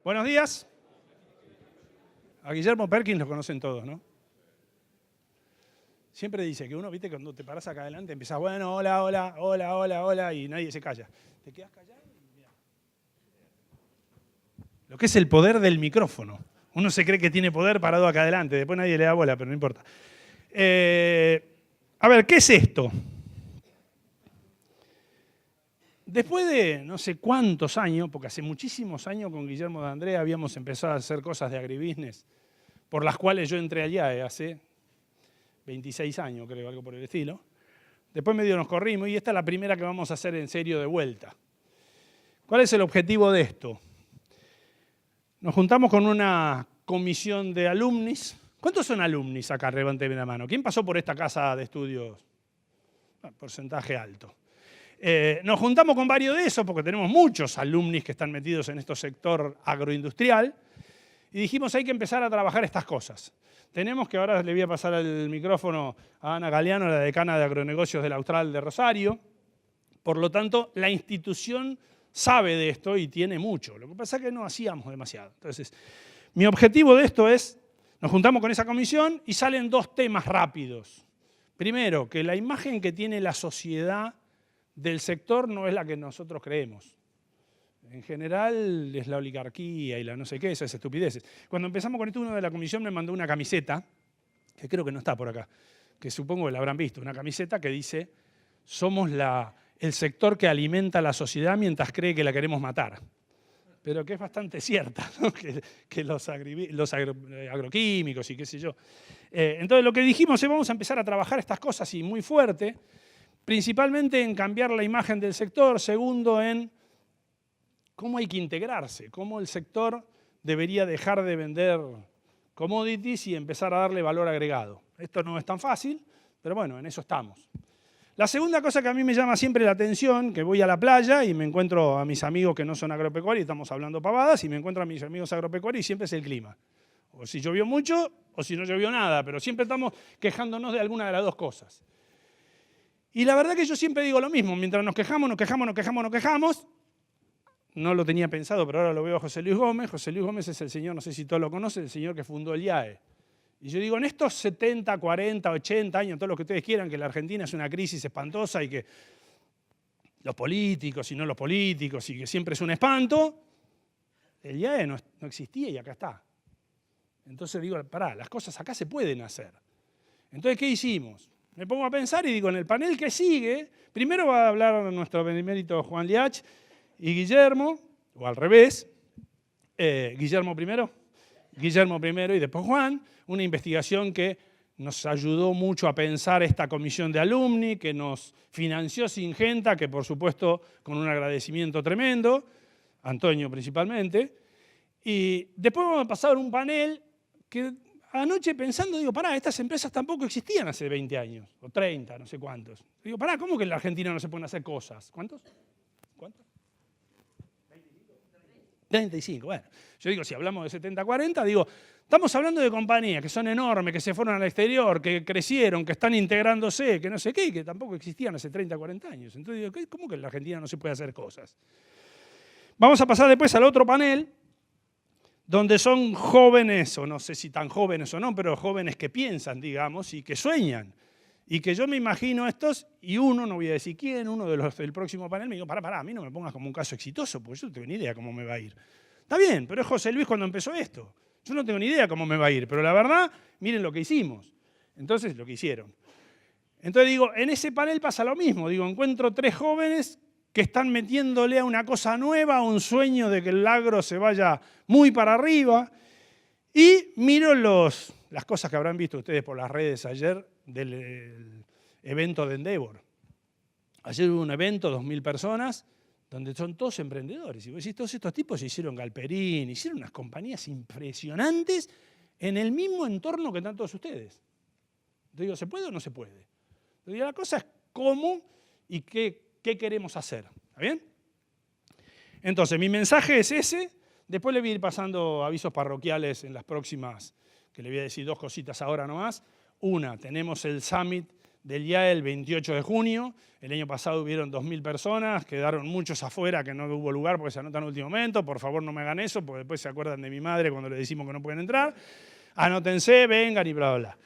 Buenos días. A Guillermo Perkins lo conocen todos, ¿no? Siempre dice que uno, viste, cuando te paras acá adelante, empiezas, bueno, hola, hola, hola, hola, hola, y nadie se calla. Te quedas callado y mirá. Lo que es el poder del micrófono. Uno se cree que tiene poder parado acá adelante, después nadie le da bola, pero no importa. A ver, ¿qué es esto? Después de no sé cuántos años, porque hace muchísimos años con Guillermo D'Andrea habíamos empezado a hacer cosas de agribusiness, por las cuales yo entré allá hace 26 años, creo, algo por el estilo. Después medio nos corrimos y esta es la primera que vamos a hacer en serio de vuelta. ¿Cuál es el objetivo de esto? Nos juntamos con una comisión de alumnis. ¿Cuántos son alumnis acá? Levánteme la mano. ¿Quién pasó por esta casa de estudios? Porcentaje alto. Nos juntamos con varios de esos porque tenemos muchos alumnis que están metidos en este sector agroindustrial y dijimos hay que empezar a trabajar estas cosas. Tenemos que, ahora le voy a pasar el micrófono a Ana Galeano, la decana de agronegocios del Austral de Rosario. Por lo tanto, la institución sabe de esto y tiene mucho. Lo que pasa es que no hacíamos demasiado. Entonces, mi objetivo de esto es, nos juntamos con esa comisión y salen dos temas rápidos. Primero, que la imagen que tiene la sociedad del sector no es la que nosotros creemos. En general es la oligarquía y la no sé qué, esas estupideces. Cuando empezamos con esto, uno de la comisión me mandó una camiseta, que creo que no está por acá, que supongo que la habrán visto, una camiseta que dice, somos el sector que alimenta a la sociedad mientras cree que la queremos matar. Pero que es bastante cierta, ¿no? que los agroquímicos y qué sé yo. Entonces lo que dijimos es vamos a empezar a trabajar estas cosas y muy fuerte, principalmente en cambiar la imagen del sector, segundo en cómo hay que integrarse, cómo el sector debería dejar de vender commodities y empezar a darle valor agregado. Esto no es tan fácil, pero bueno, en eso estamos. La segunda cosa que a mí me llama siempre la atención, que voy a la playa y me encuentro a mis amigos que no son agropecuarios, estamos hablando pavadas, y me encuentro a mis amigos agropecuarios y siempre es el clima. O si llovió mucho o si no llovió nada, pero siempre estamos quejándonos de alguna de las dos cosas. Y la verdad que yo siempre digo lo mismo, mientras nos quejamos, no lo tenía pensado, pero ahora lo veo a José Luis Gómez. José Luis Gómez es el señor, no sé si todos lo conocen, el señor que fundó el IAE. Y yo digo, en estos 70, 40, 80 años, todos los que ustedes quieran, que la Argentina es una crisis espantosa y que los políticos y no los políticos y que siempre es un espanto, el IAE no existía y acá está. Entonces digo, pará, las cosas acá se pueden hacer. Entonces, ¿qué hicimos? Me pongo a pensar y digo, en el panel que sigue, primero va a hablar nuestro benemérito Juan Liach y Guillermo, o al revés, Guillermo primero y después Juan, una investigación que nos ayudó mucho a pensar esta comisión de alumni, que nos financió Singenta, que por supuesto con un agradecimiento tremendo, Antonio principalmente, y después vamos a pasar un panel que anoche pensando, digo, pará, estas empresas tampoco existían hace 20 años, o 30, no sé cuántos. Digo, pará, ¿cómo que en la Argentina no se pueden hacer cosas? ¿Cuántos? 35, bueno. Yo digo, si hablamos de 70, 40, digo, estamos hablando de compañías que son enormes, que se fueron al exterior, que crecieron, que están integrándose, que no sé qué, y que tampoco existían hace 30, 40 años. Entonces digo, ¿cómo que en la Argentina no se puede hacer cosas? Vamos a pasar después al otro panel, donde son jóvenes, o no sé si tan jóvenes o no, pero jóvenes que piensan, digamos, y que sueñan. Y que yo me imagino estos, y uno, no voy a decir quién, uno de los del próximo panel me dijo, pará, a mí no me pongas como un caso exitoso, porque yo no tengo ni idea cómo me va a ir. Está bien, pero es José Luis cuando empezó esto. Yo no tengo ni idea cómo me va a ir, pero la verdad, miren lo que hicimos. Entonces, lo que hicieron. Entonces digo, en ese panel pasa lo mismo. Digo, encuentro tres jóvenes que están metiéndole a una cosa nueva, a un sueño de que el agro se vaya muy para arriba, y miro las cosas que habrán visto ustedes por las redes ayer, del evento de Endeavor. Ayer hubo un evento, 2.000 personas, donde son todos emprendedores. Y vos decís, todos estos tipos hicieron Galperín, hicieron unas compañías impresionantes en el mismo entorno que están todos ustedes. Entonces digo, ¿se puede o no se puede? Entonces, la cosa es cómo y qué queremos hacer. ¿Está bien? Entonces, mi mensaje es ese. Después le voy a ir pasando avisos parroquiales en las próximas, que le voy a decir dos cositas ahora nomás. Una, tenemos el Summit del IAE el 28 de junio. El año pasado hubieron 2.000 personas, quedaron muchos afuera que no hubo lugar porque se anotan en último momento. Por favor, no me hagan eso, porque después se acuerdan de mi madre cuando le decimos que no pueden entrar. Anótense, vengan y bla, bla, bla.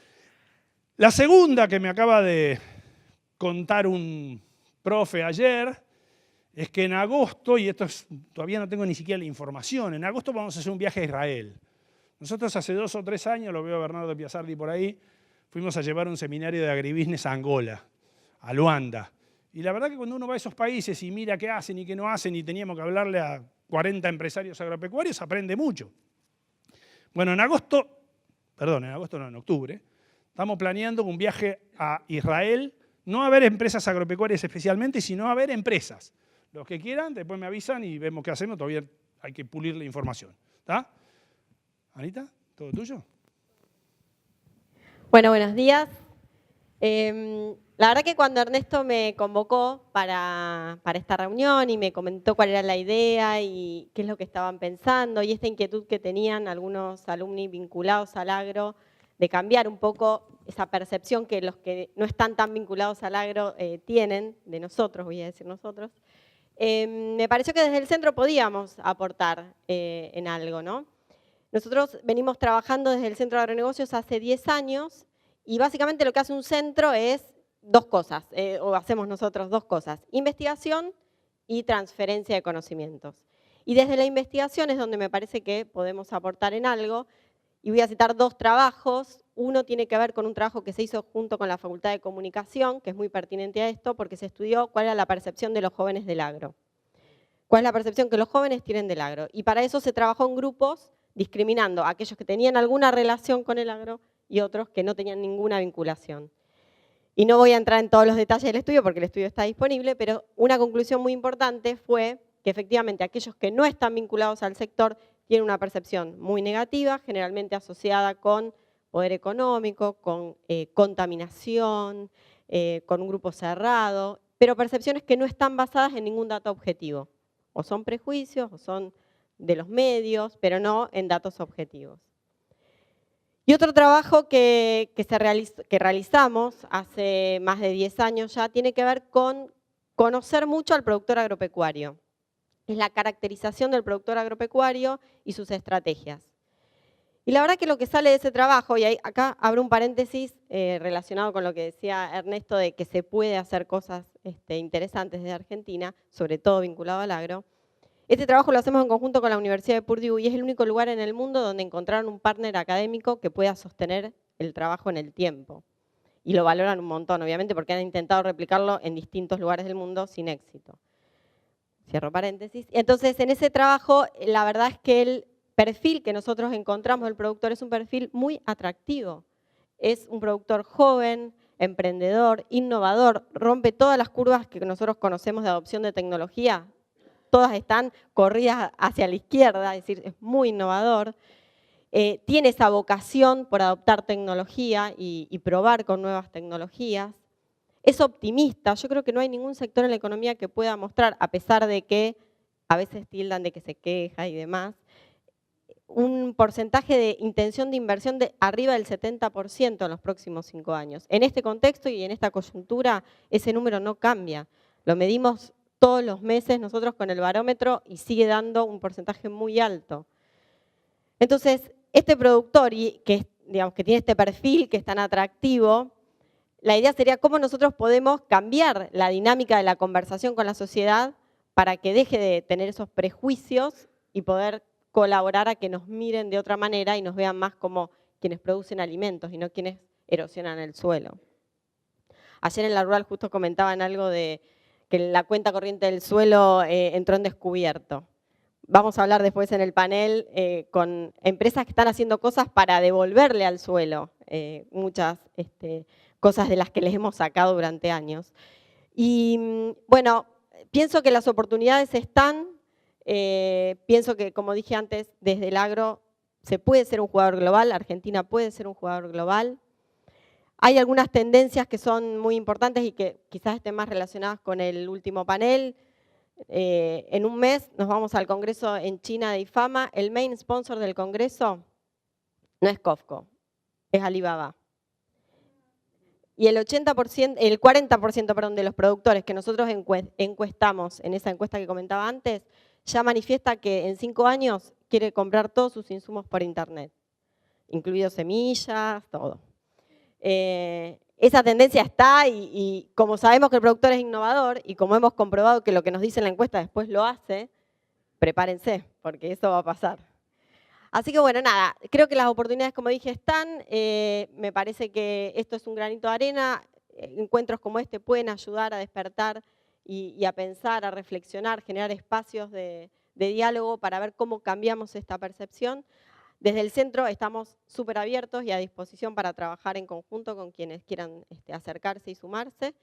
La segunda que me acaba de contar un profe ayer es que en agosto, y esto todavía no tengo ni siquiera la información, en agosto vamos a hacer un viaje a Israel. Nosotros hace 2 o 3 años, lo veo a Bernardo Piazzardi por ahí, fuimos a llevar un seminario de agribusiness a Angola, a Luanda. Y la verdad que cuando uno va a esos países y mira qué hacen y qué no hacen, y teníamos que hablarle a 40 empresarios agropecuarios, aprende mucho. Bueno, en octubre, estamos planeando un viaje a Israel, no a ver empresas agropecuarias especialmente, sino a ver empresas. Los que quieran, después me avisan y vemos qué hacemos, todavía hay que pulir la información. ¿Está? Anita, ¿todo tuyo? Bueno, buenos días. La verdad que cuando Ernesto me convocó para esta reunión y me comentó cuál era la idea y qué es lo que estaban pensando y esta inquietud que tenían algunos alumni vinculados al agro de cambiar un poco esa percepción que los que no están tan vinculados al agro tienen, de nosotros, voy a decir nosotros, me pareció que desde el centro podíamos aportar en algo, ¿no? Nosotros venimos trabajando desde el Centro de Agronegocios hace 10 años y básicamente lo que hace un centro es 2 cosas, o hacemos nosotros 2 cosas, investigación y transferencia de conocimientos. Y desde la investigación es donde me parece que podemos aportar en algo, y voy a citar 2 trabajos. Uno tiene que ver con un trabajo que se hizo junto con la Facultad de Comunicación, que es muy pertinente a esto, porque se estudió cuál era la percepción de los jóvenes del agro. ¿Cuál es la percepción que los jóvenes tienen del agro? Y para eso se trabajó en grupos discriminando a aquellos que tenían alguna relación con el agro y otros que no tenían ninguna vinculación. Y no voy a entrar en todos los detalles del estudio porque el estudio está disponible, pero una conclusión muy importante fue que efectivamente aquellos que no están vinculados al sector tienen una percepción muy negativa, generalmente asociada con poder económico, con contaminación, con un grupo cerrado, pero percepciones que no están basadas en ningún dato objetivo. O son prejuicios, o son de los medios, pero no en datos objetivos. Y otro trabajo que realizamos hace más de 10 años ya tiene que ver con conocer mucho al productor agropecuario. Es la caracterización del productor agropecuario y sus estrategias. Y la verdad que lo que sale de ese trabajo, y acá abro un paréntesis relacionado con lo que decía Ernesto de que se puede hacer cosas interesantes desde Argentina, sobre todo vinculado al agro. Este trabajo lo hacemos en conjunto con la Universidad de Purdue y es el único lugar en el mundo donde encontraron un partner académico que pueda sostener el trabajo en el tiempo. Y lo valoran un montón, obviamente, porque han intentado replicarlo en distintos lugares del mundo sin éxito. Cierro paréntesis. Entonces, en ese trabajo, la verdad es que el perfil que nosotros encontramos del productor es un perfil muy atractivo. Es un productor joven, emprendedor, innovador, rompe todas las curvas que nosotros conocemos de adopción de tecnología. Todas están corridas hacia la izquierda, es decir, es muy innovador. Tiene esa vocación por adoptar tecnología y probar con nuevas tecnologías. Es optimista, yo creo que no hay ningún sector en la economía que pueda mostrar, a pesar de que a veces tildan de que se queja y demás, un porcentaje de intención de inversión de arriba del 70% en los próximos 5 años. En este contexto y en esta coyuntura, ese número no cambia. Lo medimos todos los meses nosotros con el barómetro y sigue dando un porcentaje muy alto. Entonces, este productor que tiene este perfil que es tan atractivo, la idea sería cómo nosotros podemos cambiar la dinámica de la conversación con la sociedad para que deje de tener esos prejuicios y poder colaborar a que nos miren de otra manera y nos vean más como quienes producen alimentos y no quienes erosionan el suelo. Ayer en la Rural justo comentaban algo de que la cuenta corriente del suelo entró en descubierto. Vamos a hablar después en el panel con empresas que están haciendo cosas para devolverle al suelo muchas cosas de las que les hemos sacado durante años. Y bueno, pienso que las oportunidades están, pienso que, como dije antes, desde el agro se puede ser un jugador global, Argentina puede ser un jugador global. Hay algunas tendencias que son muy importantes y que quizás estén más relacionadas con el último panel. En un mes nos vamos al Congreso en China de IFAMA. El main sponsor del Congreso no es COFCO, es Alibaba. y el 40%, perdón, de los productores que nosotros encuestamos en esa encuesta que comentaba antes, ya manifiesta que en 5 años quiere comprar todos sus insumos por internet, incluidos semillas, todo. Esa tendencia está y como sabemos que el productor es innovador y como hemos comprobado que lo que nos dice en la encuesta después lo hace, prepárense, porque eso va a pasar. Así que bueno, nada, creo que las oportunidades, como dije, están. Me parece que esto es un granito de arena. Encuentros como este pueden ayudar a despertar y a pensar, a reflexionar, generar espacios de diálogo para ver cómo cambiamos esta percepción. Desde el centro estamos súper abiertos y a disposición para trabajar en conjunto con quienes quieran acercarse y sumarse.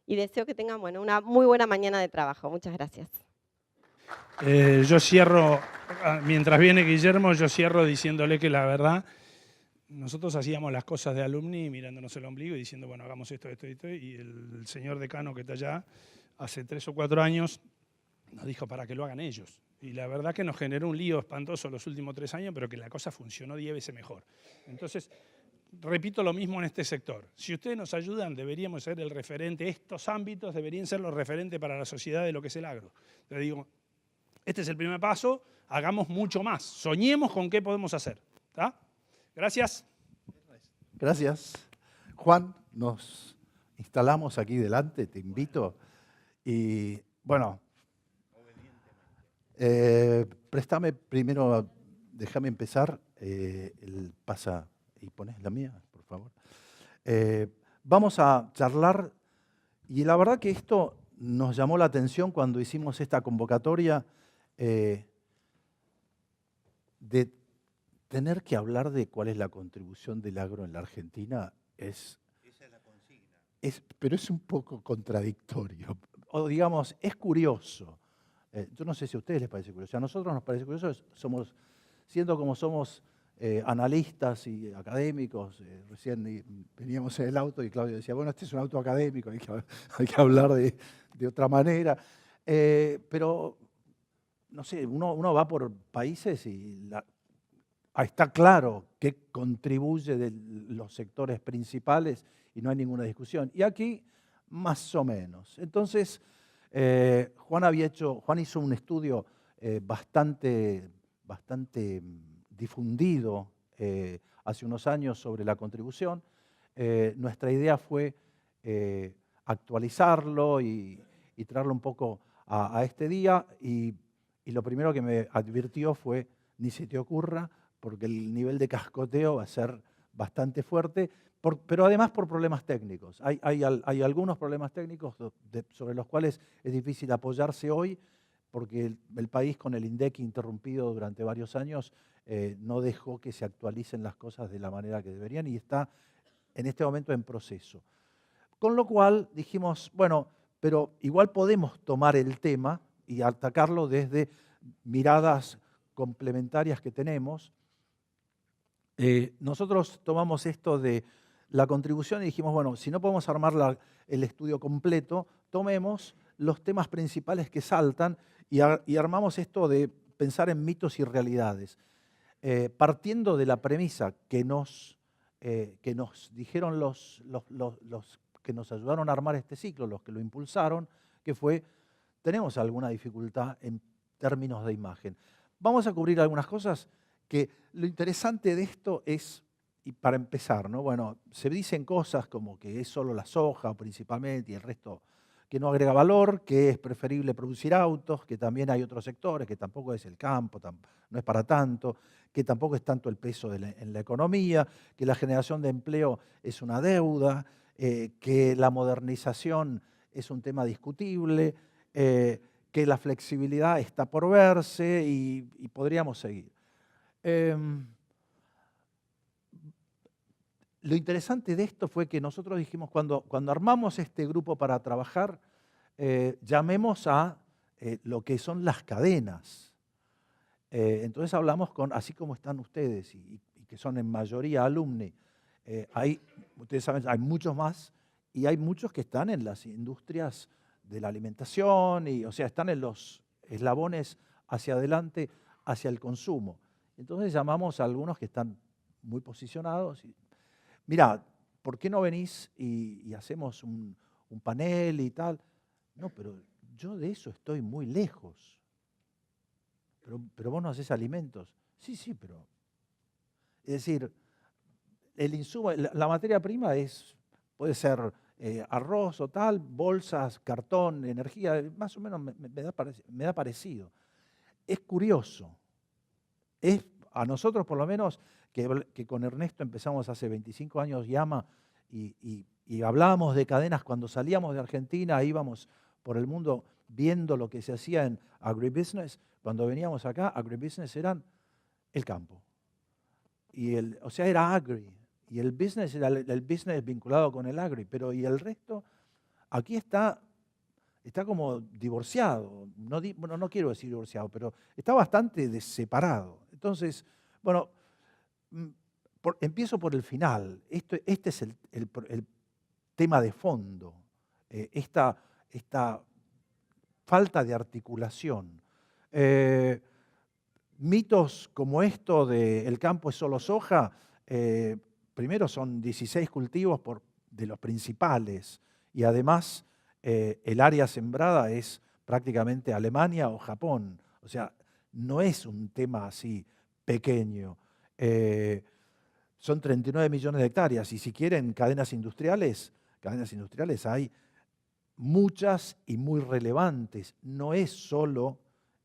Y deseo que tengan una muy buena mañana de trabajo. Muchas gracias. Yo cierro, mientras viene Guillermo, yo cierro diciéndole que la verdad, nosotros hacíamos las cosas de alumni mirándonos el ombligo y diciendo, bueno, hagamos esto, esto, esto, y el señor decano que está allá, hace 3 o 4 años, nos dijo para que lo hagan ellos. Y la verdad que nos generó un lío espantoso los últimos 3 años, pero que la cosa funcionó 10 veces mejor. Entonces, repito lo mismo en este sector. Si ustedes nos ayudan, deberíamos ser el referente. Estos ámbitos deberían ser los referentes para la sociedad de lo que es el agro. Les digo, este es el primer paso, hagamos mucho más. Soñemos con qué podemos hacer. ¿Está? Gracias. Gracias. Juan, nos instalamos aquí delante, te invito. Y bueno, préstame primero, déjame empezar. Pasa y pones la mía, por favor. Vamos a charlar, y la verdad que esto nos llamó la atención cuando hicimos esta convocatoria de tener que hablar de cuál es la contribución del agro en la Argentina. Esa es la consigna. Pero es un poco contradictorio. O digamos, es curioso. Yo no sé si a ustedes les parece curioso. A nosotros nos parece curioso, siendo como somos analistas y académicos. Recién veníamos en el auto y Claudio decía, bueno, este es un auto académico, hay que hablar de otra manera. Pero, no sé, uno va por países y está claro qué contribuye de los sectores principales y no hay ninguna discusión. Y aquí, más o menos. Entonces, Juan hizo un estudio bastante difundido hace unos años sobre la contribución. Nuestra idea fue actualizarlo y traerlo un poco a este día. Y lo primero que me advirtió fue, ni se te ocurra, porque el nivel de cascoteo va a ser bastante fuerte, pero además por problemas técnicos. Hay algunos problemas técnicos sobre los cuales es difícil apoyarse hoy, porque el país, con el INDEC interrumpido durante varios años, no dejó que se actualicen las cosas de la manera que deberían y está en este momento en proceso. Con lo cual dijimos, bueno, pero igual podemos tomar el tema y atacarlo desde miradas complementarias que tenemos. Nosotros tomamos esto de la contribución y dijimos, bueno, si no podemos armar el estudio completo, tomemos los temas principales que saltan y armamos esto de pensar en mitos y realidades. Partiendo de la premisa que nos dijeron los que nos ayudaron a armar este ciclo, los que lo impulsaron, que fue, tenemos alguna dificultad en términos de imagen. Vamos a cubrir algunas cosas que lo interesante de esto es, y para empezar, ¿no? Bueno, se dicen cosas como que es solo la soja principalmente y el resto que no agrega valor, que es preferible producir autos, que también hay otros sectores, que tampoco es el campo, no es para tanto, que tampoco es tanto el peso en la economía, que la generación de empleo es una deuda, que la modernización es un tema discutible, que la flexibilidad está por verse y podríamos seguir. Lo interesante de esto fue que nosotros dijimos, cuando armamos este grupo para trabajar, llamemos a lo que son las cadenas. Entonces hablamos así como están ustedes y que son en mayoría alumni, ustedes saben, hay muchos más y hay muchos que están en las industrias de la alimentación, o sea, están en los eslabones hacia adelante, hacia el consumo. Entonces llamamos a algunos que están muy posicionados. Mirá, ¿por qué no venís y hacemos un panel y tal? No, pero yo de eso estoy muy lejos. Pero vos no haces alimentos. Sí, sí, pero... Es decir, el insumo, la materia prima puede ser arroz o tal, bolsas, cartón, energía, más o menos me da parecido. Es curioso. A nosotros, por lo menos, que con Ernesto empezamos hace 25 años Yama y hablábamos de cadenas cuando salíamos de Argentina, íbamos por el mundo viendo lo que se hacía en agribusiness. Cuando veníamos acá, agribusiness eran el campo. O sea, era agri. Y el business era el business vinculado con el agri. Pero y el resto, aquí está como divorciado. Bueno, no quiero decir divorciado, pero está bastante separado. Entonces, bueno, empiezo por el final. Este es el tema de fondo. Esta falta de articulación. Mitos como esto de el campo es solo soja, primero son 16 cultivos de los principales y además el área sembrada es prácticamente Alemania o Japón. O sea, no es un tema así pequeño. Son 39 millones de hectáreas y si quieren cadenas industriales hay muchas y muy relevantes. No es solo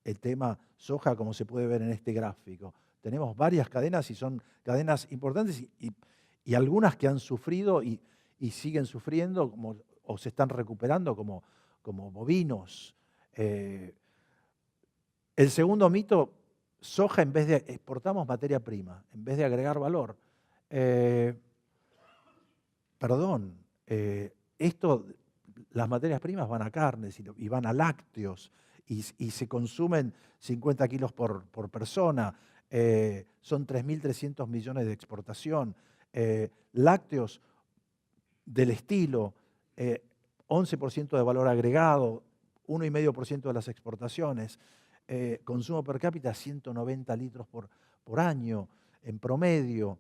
el tema soja como se puede ver en este gráfico. Tenemos varias cadenas y son cadenas importantes y algunas que han sufrido y siguen sufriendo o se están recuperando como bovinos. El segundo mito, soja en vez de exportamos materia prima, en vez de agregar valor. Las materias primas van a carnes y van a lácteos y se consumen 50 kilos por persona. Son 3.300 millones de exportación. Lácteos del estilo, 11% de valor agregado, 1,5% de las exportaciones. Consumo per cápita 190 litros por año en promedio.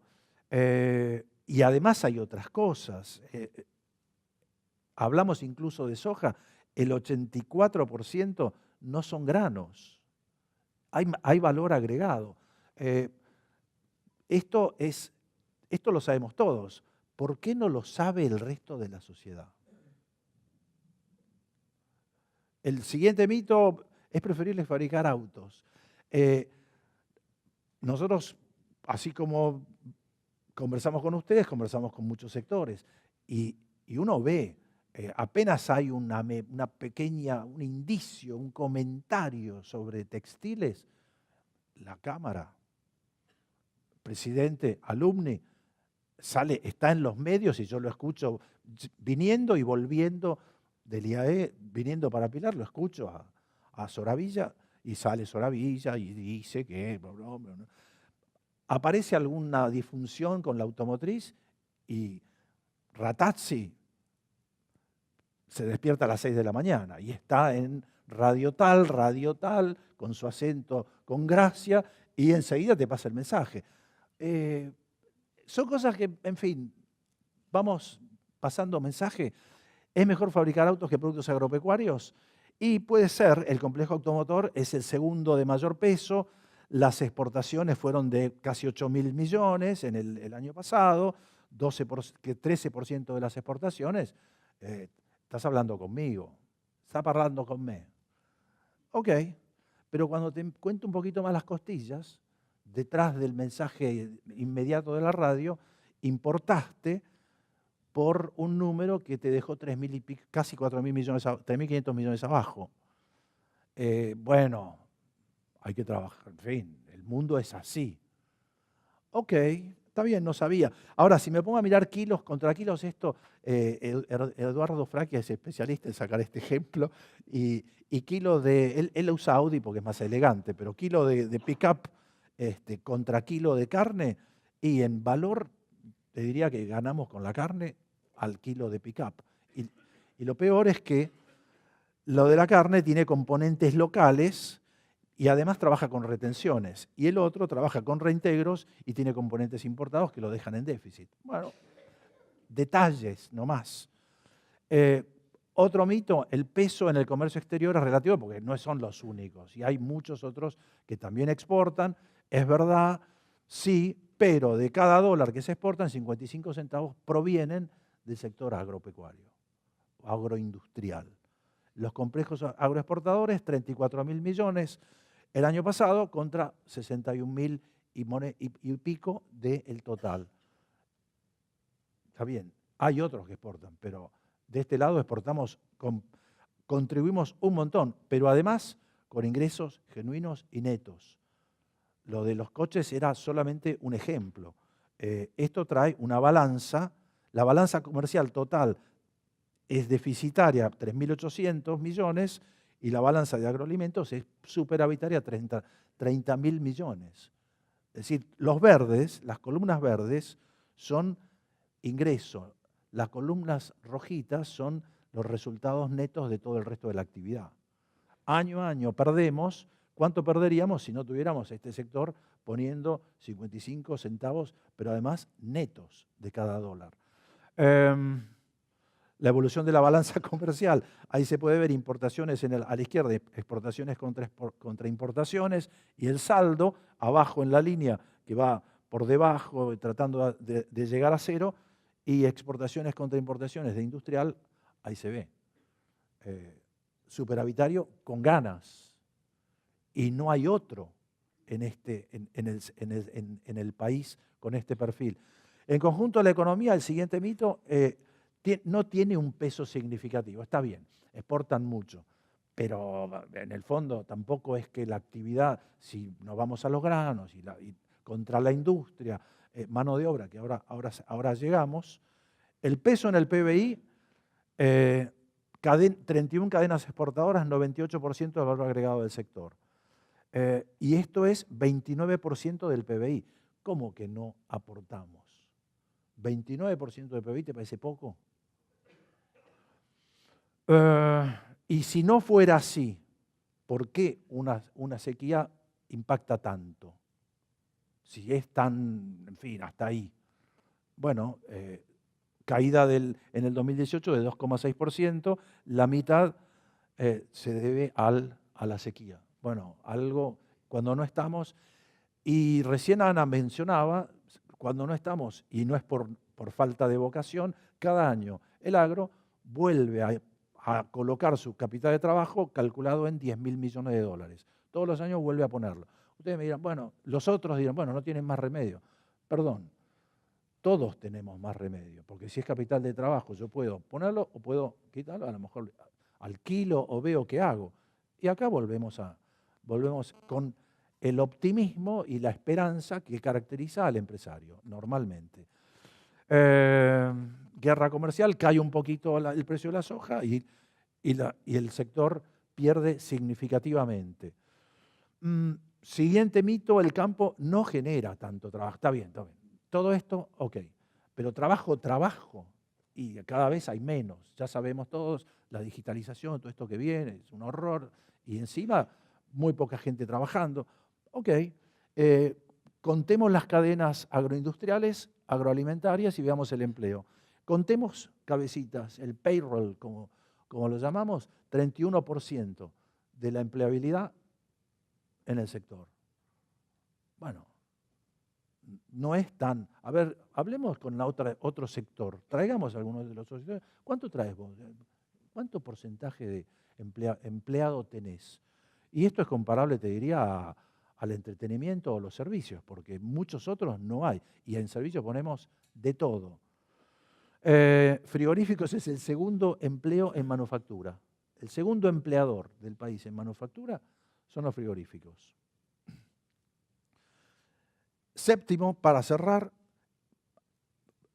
Y además hay otras cosas. Hablamos incluso de soja, el 84% no son granos. Hay valor agregado. Esto lo sabemos todos. ¿Por qué no lo sabe el resto de la sociedad? El siguiente mito es preferible fabricar autos. Nosotros, así como conversamos con ustedes, conversamos con muchos sectores y uno ve, apenas hay un indicio, un comentario sobre textiles, la Cámara, presidente, alumni, está en los medios y yo lo escucho viniendo y volviendo del IAE, viniendo para Pilar, lo escucho a Soravilla y sale Soravilla y dice que... Aparece alguna disfunción con la automotriz y Ratazzi se despierta a las 6 de la mañana y está en radio tal, con su acento, con gracia, y enseguida te pasa el mensaje. Son cosas que, en fin, vamos pasando mensaje. ¿Es mejor fabricar autos que productos agropecuarios? Y puede ser, el complejo automotor es el segundo de mayor peso. Las exportaciones fueron de casi 8.000 millones en el año pasado, 13% de las exportaciones. Estás hablando conmigo, estás hablando conmigo. Ok, pero cuando te cuento un poquito más las costillas, detrás del mensaje inmediato de la radio, importaste por un número que te dejó 3.000 y pico, casi 4.000 millones, 3.500 millones abajo. Bueno, hay que trabajar, en fin, el mundo es así. Ok, está bien, no sabía. Ahora, si me pongo a mirar kilos contra kilos, Eduardo Fracchia es especialista en sacar este ejemplo, y kilo él usa Audi porque es más elegante, pero kilo de pick-up contra kilo de carne, y en valor te diría que ganamos con la carne al kilo de pick-up. Y lo peor es que lo de la carne tiene componentes locales y además trabaja con retenciones. Y el otro trabaja con reintegros y tiene componentes importados que lo dejan en déficit. Bueno, detalles, no más. Otro mito, el peso en el comercio exterior es relativo porque no son los únicos y hay muchos otros que también exportan. Es verdad, sí, pero de cada dólar que se exportan, 55 centavos provienen del sector agropecuario, agroindustrial. Los complejos agroexportadores, 34.000 millones el año pasado contra 61.000 y pico del total. Está bien, hay otros que exportan, pero de este lado exportamos, contribuimos un montón, pero además con ingresos genuinos y netos. Lo de los coches era solamente un ejemplo. Esto trae una balanza, la balanza comercial total es deficitaria 3.800 millones y la balanza de agroalimentos es superavitaria 30.000 millones. Es decir, los verdes, las columnas verdes son ingreso, las columnas rojitas son los resultados netos de todo el resto de la actividad. Año a año perdemos. ¿Cuánto perderíamos si no tuviéramos este sector poniendo 55 centavos, pero además netos de cada dólar? La evolución de la balanza comercial. Ahí se puede ver importaciones a la izquierda, exportaciones contra importaciones, y el saldo abajo en la línea que va por debajo tratando de llegar a cero, y exportaciones contra importaciones de industrial, ahí se ve. Superavitario con ganas. Y no hay otro en el país con este perfil. En conjunto de la economía, el siguiente mito, no tiene un peso significativo. Está bien, exportan mucho, pero en el fondo tampoco es que la actividad, si nos vamos a los granos y contra la industria, mano de obra, que ahora llegamos, el peso en el PBI, 31 cadenas exportadoras, 98% del valor agregado del sector. Y esto es 29% del PBI. ¿Cómo que no aportamos? ¿29% del PBI te parece poco? Y si no fuera así, ¿por qué una sequía impacta tanto? Si es tan, en fin, hasta ahí. Bueno, caída en el 2018 de 2,6%, la mitad se debe a la sequía. Bueno, algo cuando no estamos, y recién Ana mencionaba, cuando no estamos, y no es por falta de vocación, cada año el agro vuelve a colocar su capital de trabajo calculado en 10.000 millones de dólares. Todos los años vuelve a ponerlo. Ustedes me dirán, bueno, los otros dirán, bueno, no tienen más remedio. Perdón, todos tenemos más remedio, porque si es capital de trabajo yo puedo ponerlo o puedo quitarlo, a lo mejor alquilo o veo qué hago. Y acá volvemos con el optimismo y la esperanza que caracteriza al empresario, normalmente. Guerra comercial, cae un poquito el precio de la soja y el sector pierde significativamente. Siguiente mito, el campo no genera tanto trabajo. Está bien. Todo esto, ok. Pero trabajo, y cada vez hay menos. Ya sabemos todos, la digitalización, todo esto que viene, es un horror. Y encima, muy poca gente trabajando. Ok, contemos las cadenas agroindustriales, agroalimentarias y veamos el empleo. Contemos cabecitas, el payroll, como lo llamamos, 31% de la empleabilidad en el sector. Bueno, no es tan... A ver, hablemos con otro sector, traigamos algunos de los otros sectores. ¿Cuánto traes vos? ¿Cuánto porcentaje de empleado tenés? Y esto es comparable, te diría, al entretenimiento o los servicios, porque muchos otros no hay. Y en servicios ponemos de todo. Frigoríficos es el segundo empleo en manufactura. El segundo empleador del país en manufactura son los frigoríficos. Séptimo, para cerrar,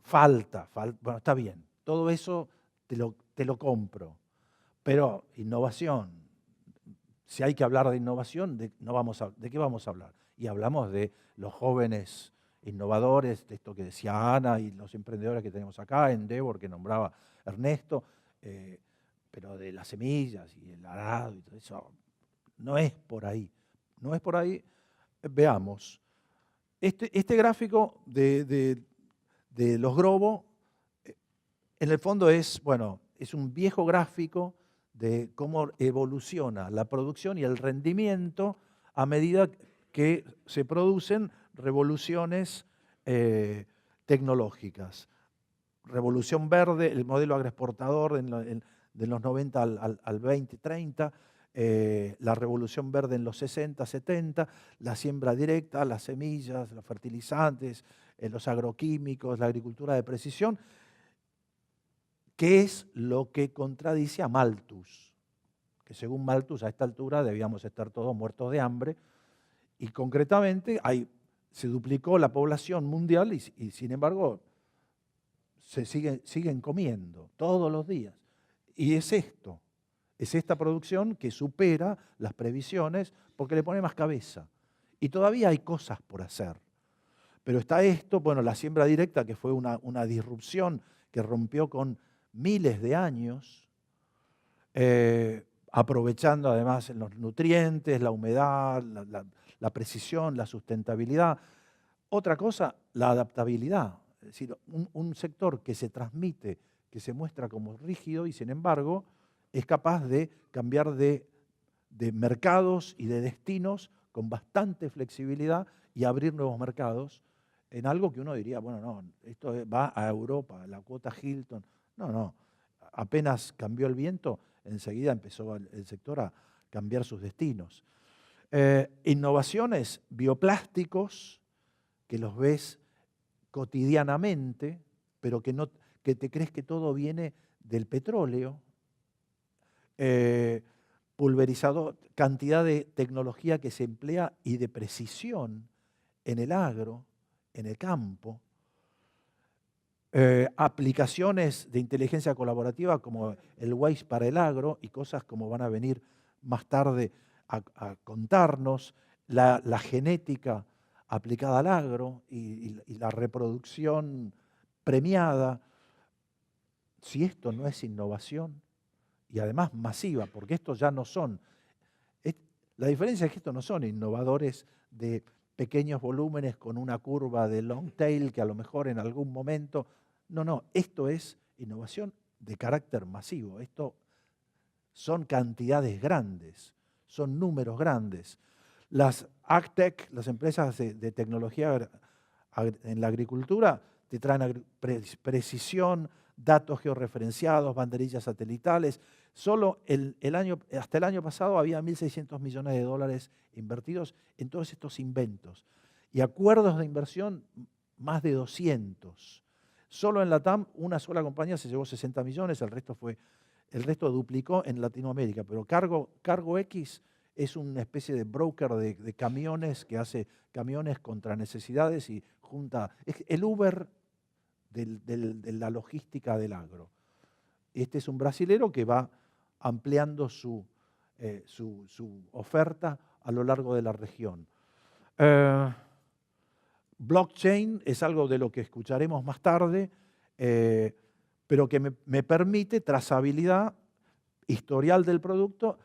falta. Bueno, está bien, todo eso te lo compro. Pero innovación, si hay que hablar de innovación, ¿de qué vamos a hablar? Y hablamos de los jóvenes innovadores, de esto que decía Ana y los emprendedores que tenemos acá, Endeavor, que nombraba Ernesto, pero de las semillas y el arado y todo eso, no es por ahí. No es por ahí. Veamos. Este gráfico de los Globo En el fondo es, bueno, es un viejo gráfico de cómo evoluciona la producción y el rendimiento a medida que se producen revoluciones tecnológicas. Revolución verde, el modelo agroexportador de los 90 al 2030, la revolución verde en los 60, 70, la siembra directa, las semillas, los fertilizantes, los agroquímicos, la agricultura de precisión, que es lo que contradice a Malthus, que según Malthus a esta altura debíamos estar todos muertos de hambre, y concretamente se duplicó la población mundial y sin embargo siguen comiendo todos los días. Y es esta producción que supera las previsiones porque le pone más cabeza. Y todavía hay cosas por hacer. Pero está esto, bueno, la siembra directa, que fue una disrupción que rompió con miles de años, aprovechando además los nutrientes, la humedad, la precisión, la sustentabilidad. Otra cosa, la adaptabilidad. Es decir, un sector que se transmite, que se muestra como rígido y sin embargo es capaz de cambiar de mercados y de destinos con bastante flexibilidad y abrir nuevos mercados en algo que uno diría, bueno, no, esto va a Europa, la cuota Hilton. No, apenas cambió el viento, enseguida empezó el sector a cambiar sus destinos. Innovaciones, bioplásticos, que los ves cotidianamente, pero que te crees que todo viene del petróleo, pulverizador, cantidad de tecnología que se emplea y de precisión en el agro, en el campo, aplicaciones de inteligencia colaborativa como el Waze para el agro y cosas como van a venir más tarde a contarnos, la genética aplicada al agro y la reproducción premiada. Si esto no es innovación, y además masiva, porque estos ya no son, la diferencia es que estos no son innovadores de pequeños volúmenes con una curva de long tail que a lo mejor en algún momento, no, esto es innovación de carácter masivo, esto son cantidades grandes, son números grandes. Las AgTech, las empresas de tecnología en la agricultura, te traen precisión, datos georreferenciados, banderillas satelitales. Solo hasta el año pasado había 1.600 millones de dólares invertidos en todos estos inventos. Y acuerdos de inversión, más de 200. Solo en LATAM, una sola compañía se llevó 60 millones, el resto duplicó en Latinoamérica. Pero Cargo X es una especie de broker de camiones que hace camiones contra necesidades y junta. Es el Uber de la logística del agro. Este es un brasilero que va ampliando su oferta a lo largo de la región. Blockchain es algo de lo que escucharemos más tarde, pero que me permite trazabilidad, historial del producto,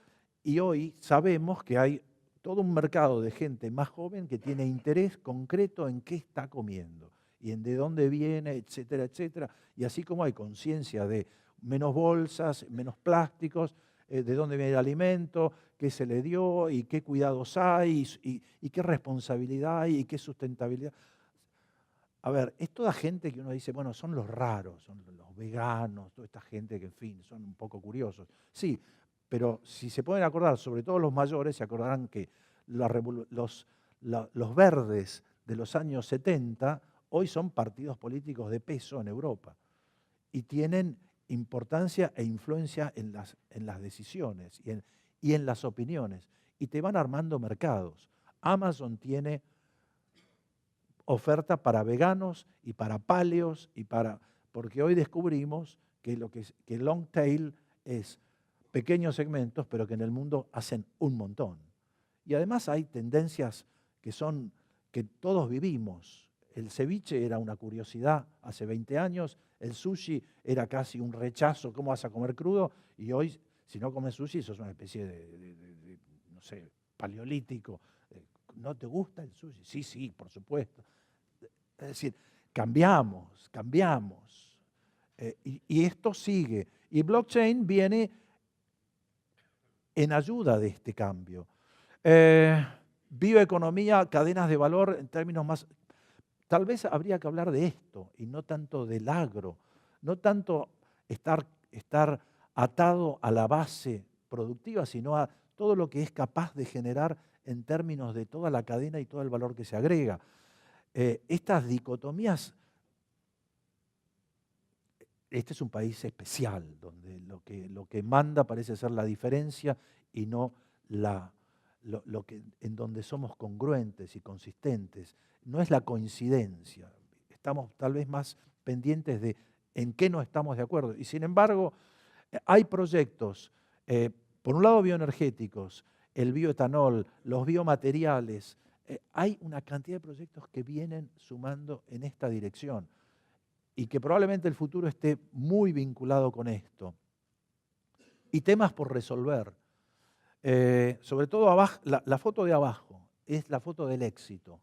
y hoy sabemos que hay todo un mercado de gente más joven que tiene interés concreto en qué está comiendo y en de dónde viene, etcétera, etcétera. Y así como hay conciencia de menos bolsas, menos plásticos, de dónde viene el alimento, qué se le dio y qué cuidados hay y qué responsabilidad hay y qué sustentabilidad. A ver, es toda gente que uno dice, bueno, son los raros, son los veganos, toda esta gente que, en fin, son un poco curiosos. Sí, pero si se pueden acordar, sobre todo los mayores, se acordarán que los verdes de los años 70 hoy son partidos políticos de peso en Europa y tienen importancia e influencia en las decisiones y en las opiniones. Y te van armando mercados. Amazon tiene oferta para veganos y para paleos porque hoy descubrimos que que long tail es pequeños segmentos, pero que en el mundo hacen un montón. Y además hay tendencias que todos vivimos. El ceviche era una curiosidad hace 20 años, el sushi era casi un rechazo, ¿cómo vas a comer crudo? Y hoy, si no comes sushi, sos una especie no sé, paleolítico. ¿No te gusta el sushi? Sí, por supuesto. Es decir, cambiamos. Y esto sigue. Y blockchain viene en ayuda de este cambio. Bioeconomía, cadenas de valor en términos más... Tal vez habría que hablar de esto y no tanto del agro, no tanto estar atado a la base productiva, sino a todo lo que es capaz de generar en términos de toda la cadena y todo el valor que se agrega. Estas dicotomías, este es un país especial, donde lo que manda parece ser la diferencia y no en donde somos congruentes y consistentes. No es la coincidencia, estamos tal vez más pendientes de en qué no estamos de acuerdo. Y sin embargo, hay proyectos, por un lado bioenergéticos, el bioetanol, los biomateriales, hay una cantidad de proyectos que vienen sumando en esta dirección y que probablemente el futuro esté muy vinculado con esto. Y temas por resolver. Sobre todo abajo, la foto de abajo es la foto del éxito.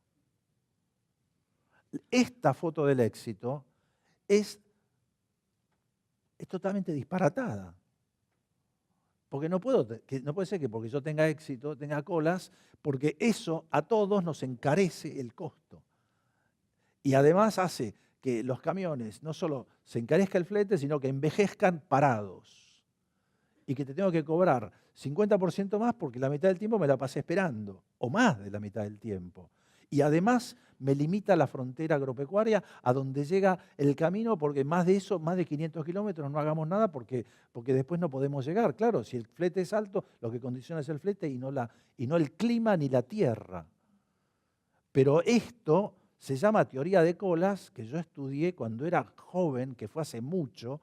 Esta foto del éxito es totalmente disparatada. Porque no puede ser que porque yo tenga éxito, tenga colas, porque eso a todos nos encarece el costo. Y además hace que los camiones no solo se encarezca el flete, sino que envejezcan parados. Y que te tengo que cobrar 50% más porque la mitad del tiempo me la pasé esperando, o más de la mitad del tiempo. Y además me limita la frontera agropecuaria a donde llega el camino, porque más de eso, más de 500 kilómetros, no hagamos nada porque después no podemos llegar. Claro, si el flete es alto, lo que condiciona es el flete y no el clima ni la tierra. Pero esto se llama teoría de colas, que yo estudié cuando era joven, que fue hace mucho,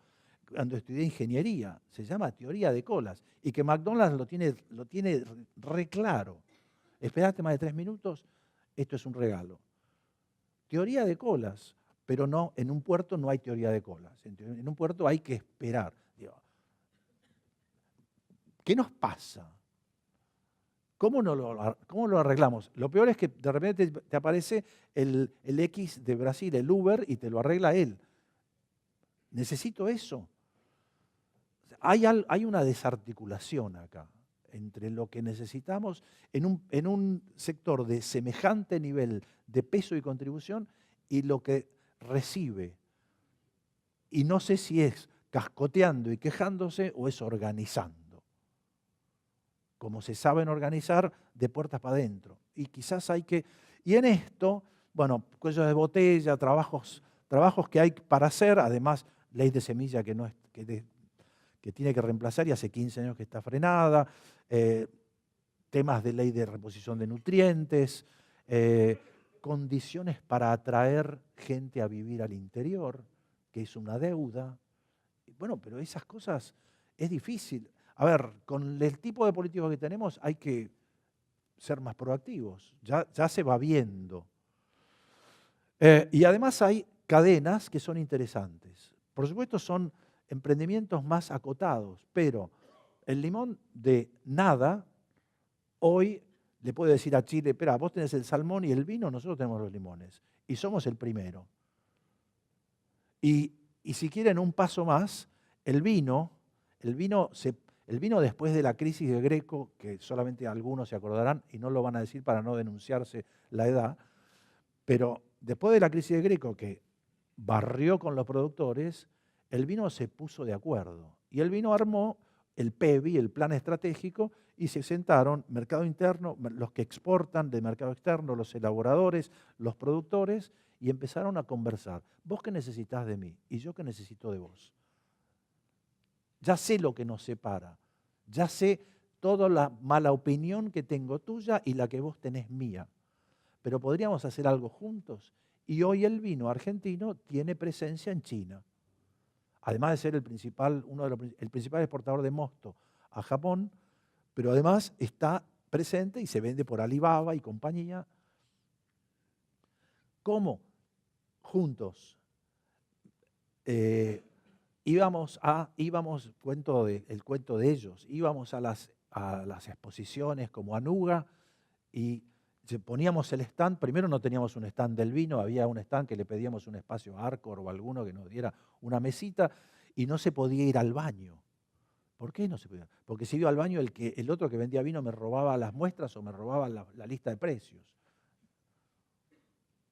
cuando estudié ingeniería. Se llama teoría de colas. Y que McDonald's lo tiene re claro. Esperaste más de 3 minutos, esto es un regalo. Teoría de colas, pero no, en un puerto no hay teoría de colas. En un puerto hay que esperar. ¿Qué nos pasa? ¿Cómo lo arreglamos? Lo peor es que de repente te aparece el X de Brasil, el Uber, y te lo arregla él. ¿Necesito eso? Hay una desarticulación acá entre lo que necesitamos en un sector de semejante nivel de peso y contribución y lo que recibe. Y no sé si es cascoteando y quejándose o es organizando. Como se saben organizar de puertas para adentro. Y quizás hay que... Y en esto, bueno, cuellos de botella, trabajos que hay para hacer, además ley de semilla que tiene que reemplazar y hace 15 años que está frenada, temas de ley de reposición de nutrientes, condiciones para atraer gente a vivir al interior, que es una deuda. Bueno, pero esas cosas es difícil. A ver, con el tipo de políticos que tenemos hay que ser más proactivos, ya se va viendo. Y además hay cadenas que son interesantes. Por supuesto son emprendimientos más acotados, pero el limón de nada hoy le puede decir a Chile, espera, vos tenés el salmón y el vino, nosotros tenemos los limones y somos el primero. Y si quieren un paso más, el vino después de la crisis de Greco, que solamente algunos se acordarán y no lo van a decir para no denunciarse la edad, pero después de la crisis de Greco que barrió con los productores, el vino se puso de acuerdo y el vino armó el PEBI, el plan estratégico, y se sentaron mercado interno, los que exportan del mercado externo, los elaboradores, los productores, y empezaron a conversar. ¿Vos qué necesitás de mí? Y yo qué necesito de vos. Ya sé lo que nos separa, ya sé toda la mala opinión que tengo tuya y la que vos tenés mía, pero podríamos hacer algo juntos. Y hoy el vino argentino tiene presencia en China. Además de ser el principal exportador de mosto a Japón, pero además está presente y se vende por Alibaba y compañía. ¿Cómo? Juntos. Íbamos, el cuento de ellos, íbamos a las exposiciones como Anuga y Poníamos el stand, primero no teníamos un stand del vino, había un stand que le pedíamos un espacio a Arcor o alguno que nos diera una mesita y no se podía ir al baño. ¿Por qué no se podía? Porque si iba al baño el otro que vendía vino me robaba las muestras o me robaba la lista de precios.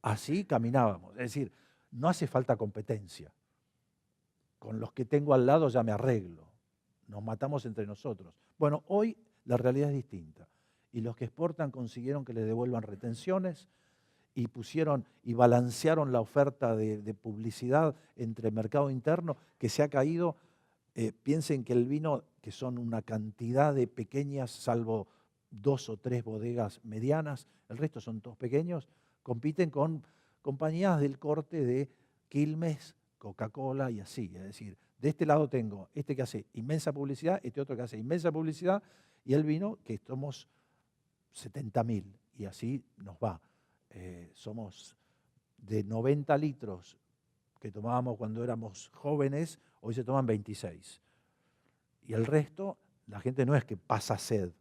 Así caminábamos. Es decir, no hace falta competencia. Con los que tengo al lado ya me arreglo. Nos matamos entre nosotros. Bueno, hoy la realidad es distinta. Y los que exportan consiguieron que les devuelvan retenciones y pusieron y balancearon la oferta de publicidad entre el mercado interno que se ha caído. Piensen que el vino, que son una cantidad de pequeñas, salvo 2 o 3 bodegas medianas, el resto son todos pequeños, compiten con compañías del corte de Quilmes, Coca-Cola y así. Es decir, de este lado tengo este que hace inmensa publicidad, este otro que hace inmensa publicidad, y el vino que somos 70.000, y así nos va. Somos de 90 litros que tomábamos cuando éramos jóvenes, hoy se toman 26. Y el resto, la gente no es que pasa sed,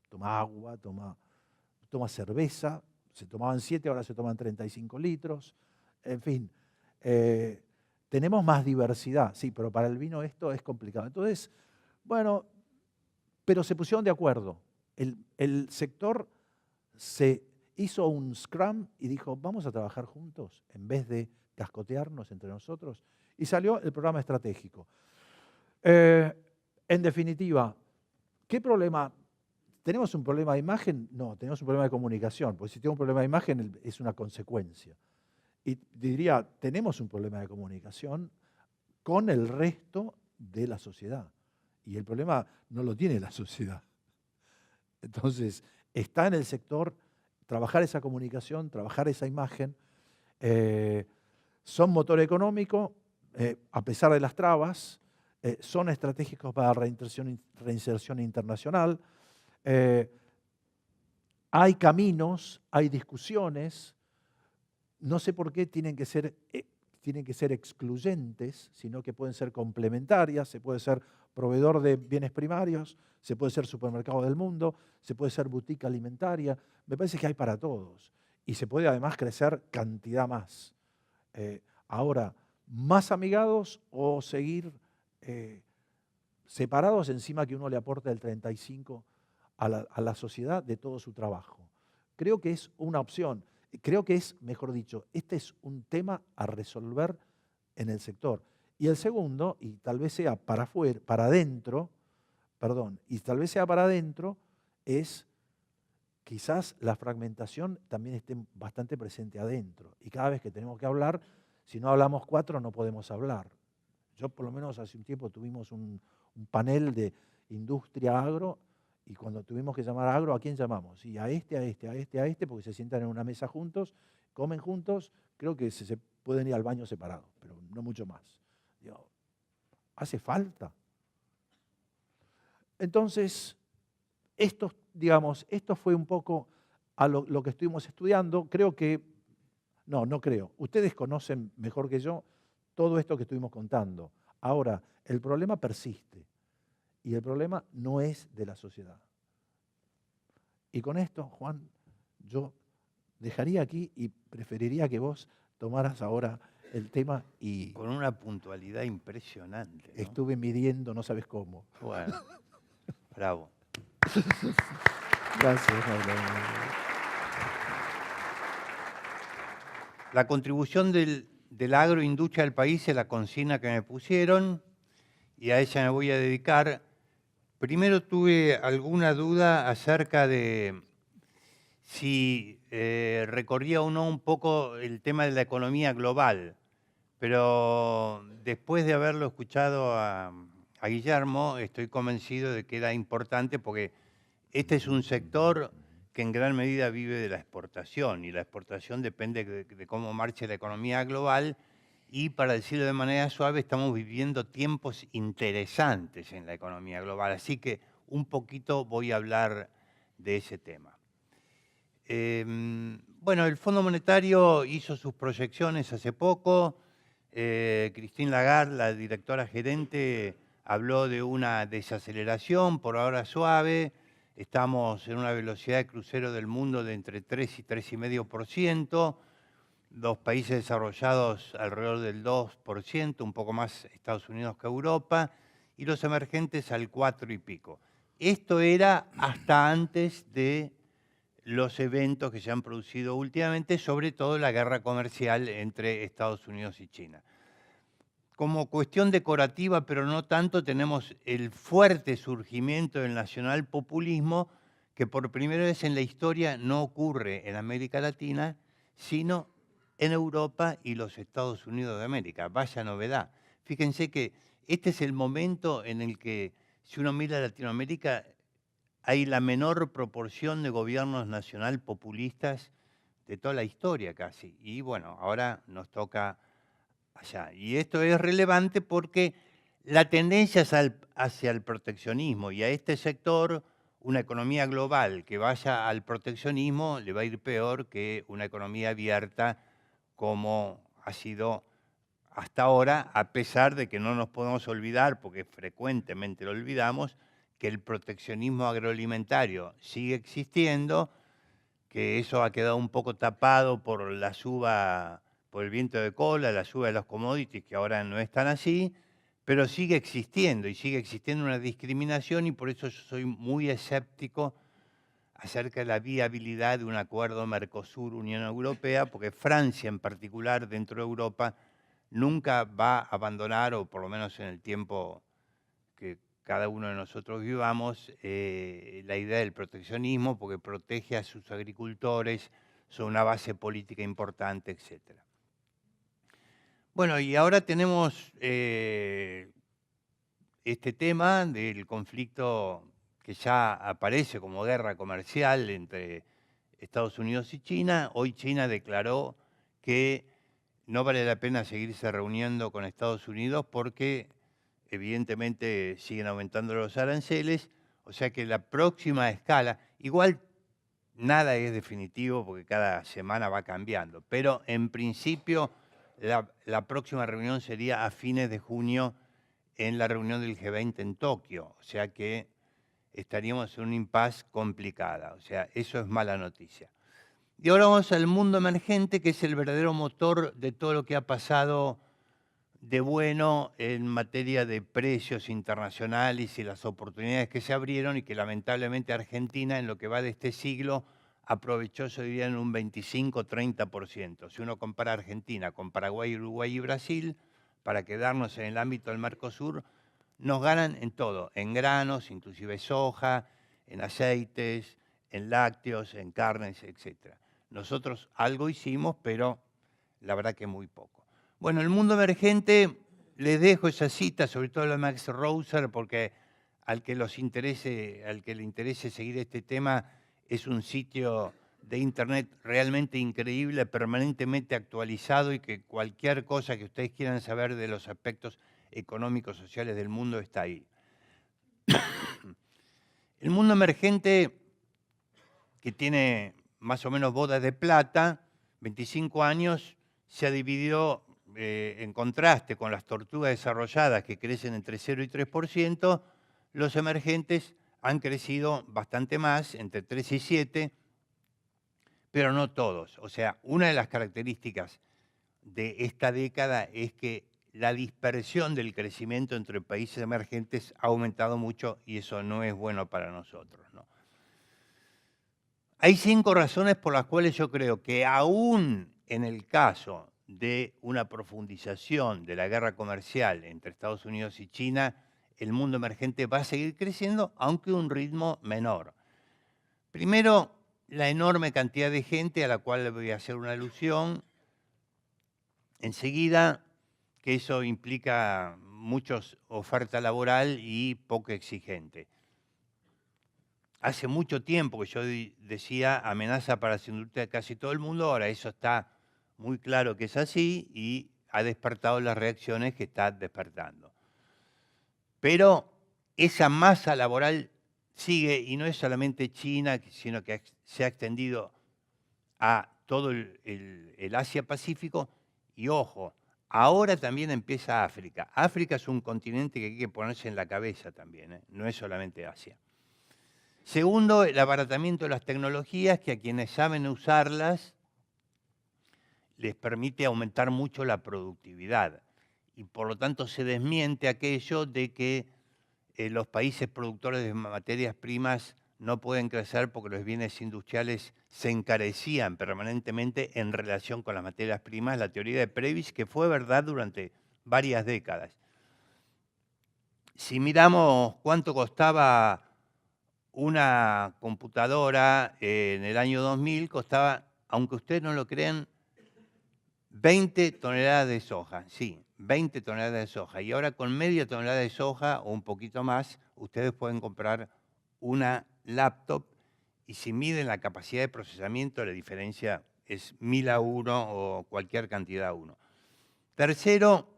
toma agua, toma cerveza, se tomaban 7, ahora se toman 35 litros, en fin. Tenemos más diversidad, sí, pero para el vino esto es complicado. Entonces, bueno, pero se pusieron de acuerdo. El sector se hizo un scrum y dijo, vamos a trabajar juntos en vez de cascotearnos entre nosotros. Y salió el programa estratégico. En definitiva, ¿qué problema? ¿Tenemos un problema de imagen? No, tenemos un problema de comunicación, porque si tengo un problema de imagen es una consecuencia. Y diría, tenemos un problema de comunicación con el resto de la sociedad. Y el problema no lo tiene la sociedad. Entonces, está en el sector trabajar esa comunicación, trabajar esa imagen. Son motor económico, a pesar de las trabas, son estratégicos para reinserción internacional. Hay caminos, hay discusiones. No sé por qué tienen que ser excluyentes, sino que pueden ser complementarias. Se puede ser proveedor de bienes primarios, se puede ser supermercado del mundo, se puede ser boutique alimentaria. Me parece que hay para todos. Y se puede además crecer cantidad más. Ahora, más amigados o seguir separados encima que uno le aporta el 35% a la sociedad de todo su trabajo. Creo que es una opción. Creo que es, mejor dicho, este es un tema a resolver en el sector. Y el segundo, y tal vez sea para afuera, para adentro, es quizás la fragmentación también esté bastante presente adentro. Y cada vez que tenemos que hablar, si no hablamos 4 no podemos hablar. Yo por lo menos hace un tiempo tuvimos un panel de industria agro, y cuando tuvimos que llamar a agro, ¿a quién llamamos? Y a este, porque se sientan en una mesa juntos, comen juntos, creo que se pueden ir al baño separados, pero no mucho más. Digo, ¿hace falta? Entonces, esto fue un poco a lo que estuvimos estudiando. No creo. Ustedes conocen mejor que yo todo esto que estuvimos contando. Ahora, el problema persiste. Y el problema no es de la sociedad. Y con esto, Juan, yo dejaría aquí y preferiría que vos tomaras ahora el tema y... Con una puntualidad impresionante, ¿no? Estuve midiendo, no sabes cómo. Bueno, bravo. Gracias. La contribución de la agroindustria al país es la consigna que me pusieron y a ella me voy a dedicar. Primero tuve alguna duda acerca de si recorría o no un poco el tema de la economía global, pero después de haberlo escuchado a Guillermo, estoy convencido de que era importante porque este es un sector que en gran medida vive de la exportación y la exportación depende de cómo marche la economía global. Y para decirlo de manera suave, estamos viviendo tiempos interesantes en la economía global. Así que un poquito voy a hablar de ese tema. Bueno, el Fondo Monetario hizo sus proyecciones hace poco. Christine Lagarde, la directora gerente, habló de una desaceleración, por ahora suave. estamos en una velocidad de crucero del mundo de entre 3 y 3,5%, los países desarrollados alrededor del 2%, un poco más Estados Unidos que Europa, y los emergentes al 4 y pico. Esto era hasta antes de los eventos que se han producido últimamente, sobre todo la guerra comercial entre Estados Unidos y China. Como cuestión decorativa, pero no tanto, tenemos el fuerte surgimiento del nacionalpopulismo, que por primera vez en la historia no ocurre en América Latina, sino en Europa y los Estados Unidos de América. Vaya novedad. Fíjense que este es el momento en el que, si uno mira Latinoamérica, hay la menor proporción de gobiernos nacional populistas de toda la historia casi. Y bueno, ahora nos toca allá. Y esto es relevante porque la tendencia es hacia el proteccionismo, y a este sector una economía global que vaya al proteccionismo le va a ir peor que una economía abierta como ha sido hasta ahora, a pesar de que no nos podemos olvidar, porque frecuentemente lo olvidamos, que el proteccionismo agroalimentario sigue existiendo, que eso ha quedado un poco tapado por la suba, por el viento de cola, la suba de los commodities, que ahora no están así, pero sigue existiendo, y sigue existiendo una discriminación, y por eso yo soy muy escéptico acerca de la viabilidad de un acuerdo Mercosur-Unión Europea, porque Francia en particular, dentro de Europa, nunca va a abandonar, o por lo menos en el tiempo que cada uno de nosotros vivamos, la idea del proteccionismo, porque protege a sus agricultores, son una base política importante, etc. Bueno, y ahora tenemos este tema del conflicto que ya aparece como guerra comercial entre Estados Unidos y China. Hoy China declaró que no vale la pena seguirse reuniendo con Estados Unidos porque evidentemente siguen aumentando los aranceles, o sea que la próxima escala, igual nada es definitivo porque cada semana va cambiando, pero en principio la próxima reunión sería a fines de junio en la reunión del G20 en Tokio, o sea que estaríamos en un impasse complicada, o sea, eso es mala noticia. Y ahora vamos al mundo emergente, que es el verdadero motor de todo lo que ha pasado de bueno en materia de precios internacionales y las oportunidades que se abrieron, y que lamentablemente Argentina en lo que va de este siglo aprovechó, yo diría, en un 25-30%. Si uno compara Argentina con Paraguay, Uruguay y Brasil, para quedarnos en el ámbito del Mercosur, nos ganan en todo, en granos, inclusive soja, en aceites, en lácteos, en carnes, etc. Nosotros algo hicimos, pero la verdad que muy poco. Bueno, el mundo emergente, les dejo esa cita, sobre todo la de Max Rosser, porque al que le interese seguir este tema, es un sitio de internet realmente increíble, permanentemente actualizado, y que cualquier cosa que ustedes quieran saber de los aspectos económicos, sociales del mundo está ahí. El mundo emergente, que tiene más o menos bodas de plata, 25 años, se ha dividido en contraste con las tortugas desarrolladas que crecen entre 0 y 3%, los emergentes han crecido bastante más, entre 3 y 7, pero no todos. O sea, una de las características de esta década es que la dispersión del crecimiento entre países emergentes ha aumentado mucho, y eso no es bueno para nosotros, ¿no? Hay 5 razones por las cuales yo creo que aún en el caso de una profundización de la guerra comercial entre Estados Unidos y China, el mundo emergente va a seguir creciendo, aunque a un ritmo menor. Primero, la enorme cantidad de gente a la cual le voy a hacer una alusión. Enseguida, que eso implica mucha oferta laboral y poco exigente. Hace mucho tiempo que yo decía amenaza para la industria de casi todo el mundo, ahora eso está muy claro que es así, y ha despertado las reacciones que está despertando. Pero esa masa laboral sigue, y no es solamente China, sino que se ha extendido a todo el Asia-Pacífico, y ojo, ahora también empieza África. África es un continente que hay que ponerse en la cabeza también, no es solamente Asia. Segundo, el abaratamiento de las tecnologías, que a quienes saben usarlas les permite aumentar mucho la productividad. Y por lo tanto se desmiente aquello de que los países productores de materias primas no pueden crecer porque los bienes industriales se encarecían permanentemente en relación con las materias primas, la teoría de Previs, que fue verdad durante varias décadas. Si miramos cuánto costaba una computadora en el año 2000, costaba, aunque ustedes no lo crean, 20 toneladas de soja, sí, 20 toneladas de soja. Y ahora con media tonelada de soja o un poquito más, ustedes pueden comprar una laptop y si miden la capacidad de procesamiento, la diferencia es 1000 a 1 o cualquier cantidad a 1. Tercero,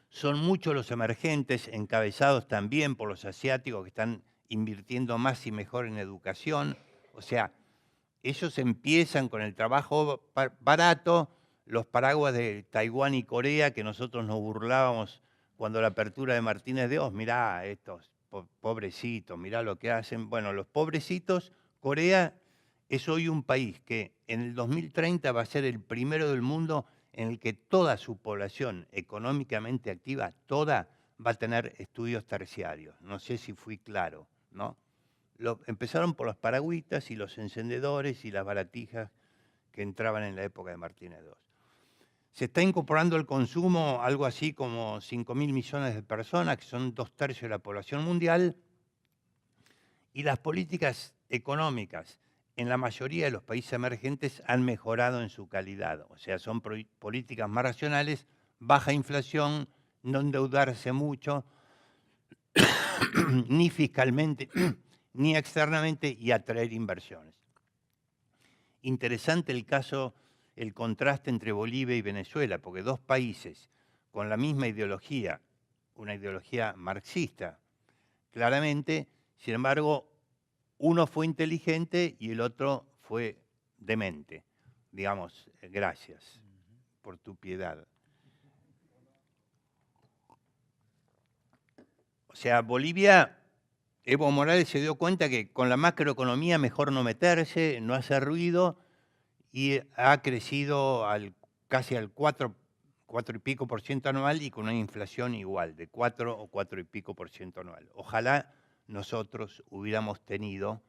son muchos los emergentes, encabezados también por los asiáticos que están invirtiendo más y mejor en educación. O sea, ellos empiezan con el trabajo barato, los paraguas de Taiwán y Corea, que nosotros nos burlábamos cuando la apertura de Martínez de Oz, mirá estos pobrecitos, mirá lo que hacen. Bueno, los pobrecitos, Corea es hoy un país que en el 2030 va a ser el primero del mundo en el que toda su población económicamente activa, toda, va a tener estudios terciarios. No sé si fui claro, ¿no? Empezaron por los paragüitas y los encendedores y las baratijas que entraban en la época de Martínez II. Se está incorporando al consumo algo así como 5.000 millones de personas, que son 2/3 de la población mundial, y las políticas económicas en la mayoría de los países emergentes han mejorado en su calidad. O sea, son políticas más racionales, baja inflación, no endeudarse mucho, ni fiscalmente, ni externamente, y atraer inversiones. Interesante el caso, el contraste entre Bolivia y Venezuela, porque dos países con la misma ideología, una ideología marxista, claramente, sin embargo, uno fue inteligente y el otro fue demente. Digamos, gracias por tu piedad. O sea, Bolivia, Evo Morales se dio cuenta que con la macroeconomía mejor no meterse, no hacer ruido, y ha crecido casi al 4 y pico por ciento anual y con una inflación igual, de 4 o 4 y pico por ciento anual. Ojalá nosotros hubiéramos tenido.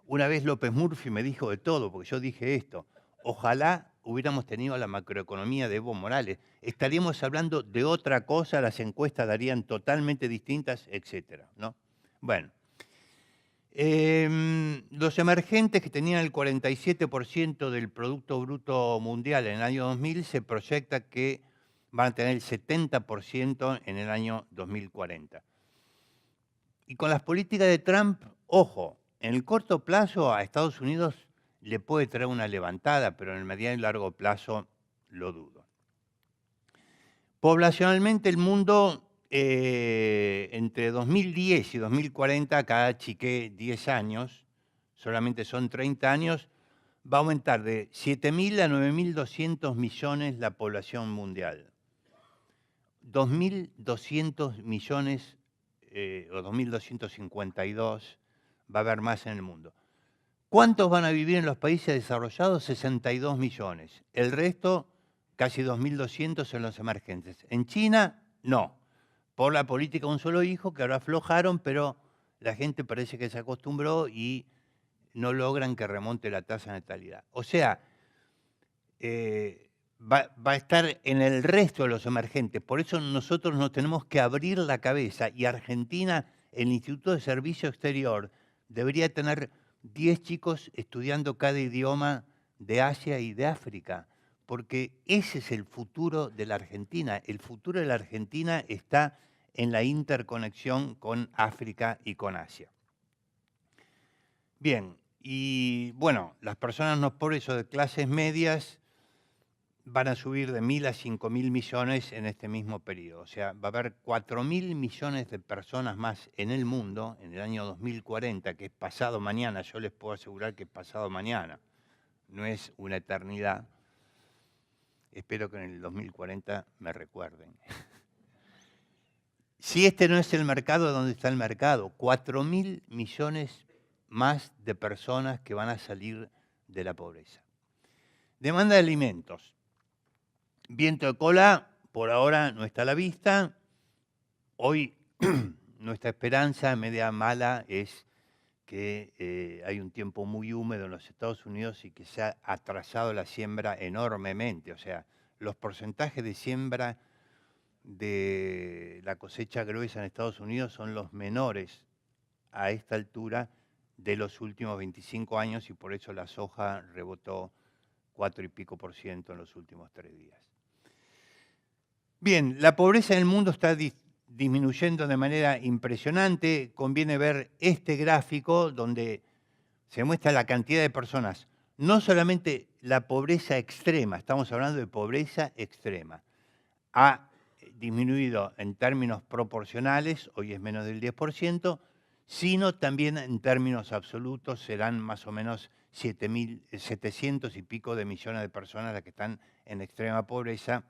Una vez López Murphy me dijo de todo, porque yo dije esto, ojalá hubiéramos tenido la macroeconomía de Evo Morales. Estaríamos hablando de otra cosa, las encuestas darían totalmente distintas, etcétera, ¿no? Bueno, los emergentes que tenían el 47% del Producto Bruto Mundial en el año 2000, se proyecta que van a tener el 70% en el año 2040. Y con las políticas de Trump, ojo, en el corto plazo a Estados Unidos le puede traer una levantada, pero en el mediano y largo plazo lo dudo. Poblacionalmente el mundo, entre 2010 y 2040, acá achiqué 10 años, solamente son 30 años, va a aumentar de 7.000 a 9.200 millones la población mundial. 2.200 millones o 2.252 va a haber más en el mundo. ¿Cuántos van a vivir en los países desarrollados? 62 millones. El resto, casi 2.200 en los emergentes. En China, no. Por la política de un solo hijo, que ahora aflojaron, pero la gente parece que se acostumbró y no logran que remonte la tasa de natalidad. O sea, va a estar en el resto de los emergentes. Por eso nosotros nos tenemos que abrir la cabeza. Y Argentina, el Instituto de Servicio Exterior, debería tener 10 chicos estudiando cada idioma de Asia y de África, porque ese es el futuro de la Argentina. El futuro de la Argentina está en la interconexión con África y con Asia. Bien, y bueno, las personas no pobres o de clases medias van a subir de 1.000 a 5.000 millones en este mismo periodo. O sea, va a haber 4.000 millones de personas más en el mundo en el año 2040, que es pasado mañana. Yo les puedo asegurar que es pasado mañana. No es una eternidad. Espero que en el 2040 me recuerden. Si este no es el mercado, ¿dónde está el mercado? 4.000 millones más de personas que van a salir de la pobreza. Demanda de alimentos. Viento de cola, por ahora no está a la vista. Hoy nuestra esperanza media mala es que hay un tiempo muy húmedo en los Estados Unidos y que se ha atrasado la siembra enormemente. O sea, los porcentajes de siembra de la cosecha gruesa en Estados Unidos son los menores a esta altura de los últimos 25 años y por eso la soja rebotó 4 y pico % en los últimos 3 días. Bien, la pobreza en el mundo está disminuyendo de manera impresionante. Conviene ver este gráfico donde se muestra la cantidad de personas, no solamente la pobreza extrema, estamos hablando de pobreza extrema, ha disminuido en términos proporcionales, hoy es menos del 10%, sino también en términos absolutos serán más o menos 700 y pico de millones de personas las que están en extrema pobreza,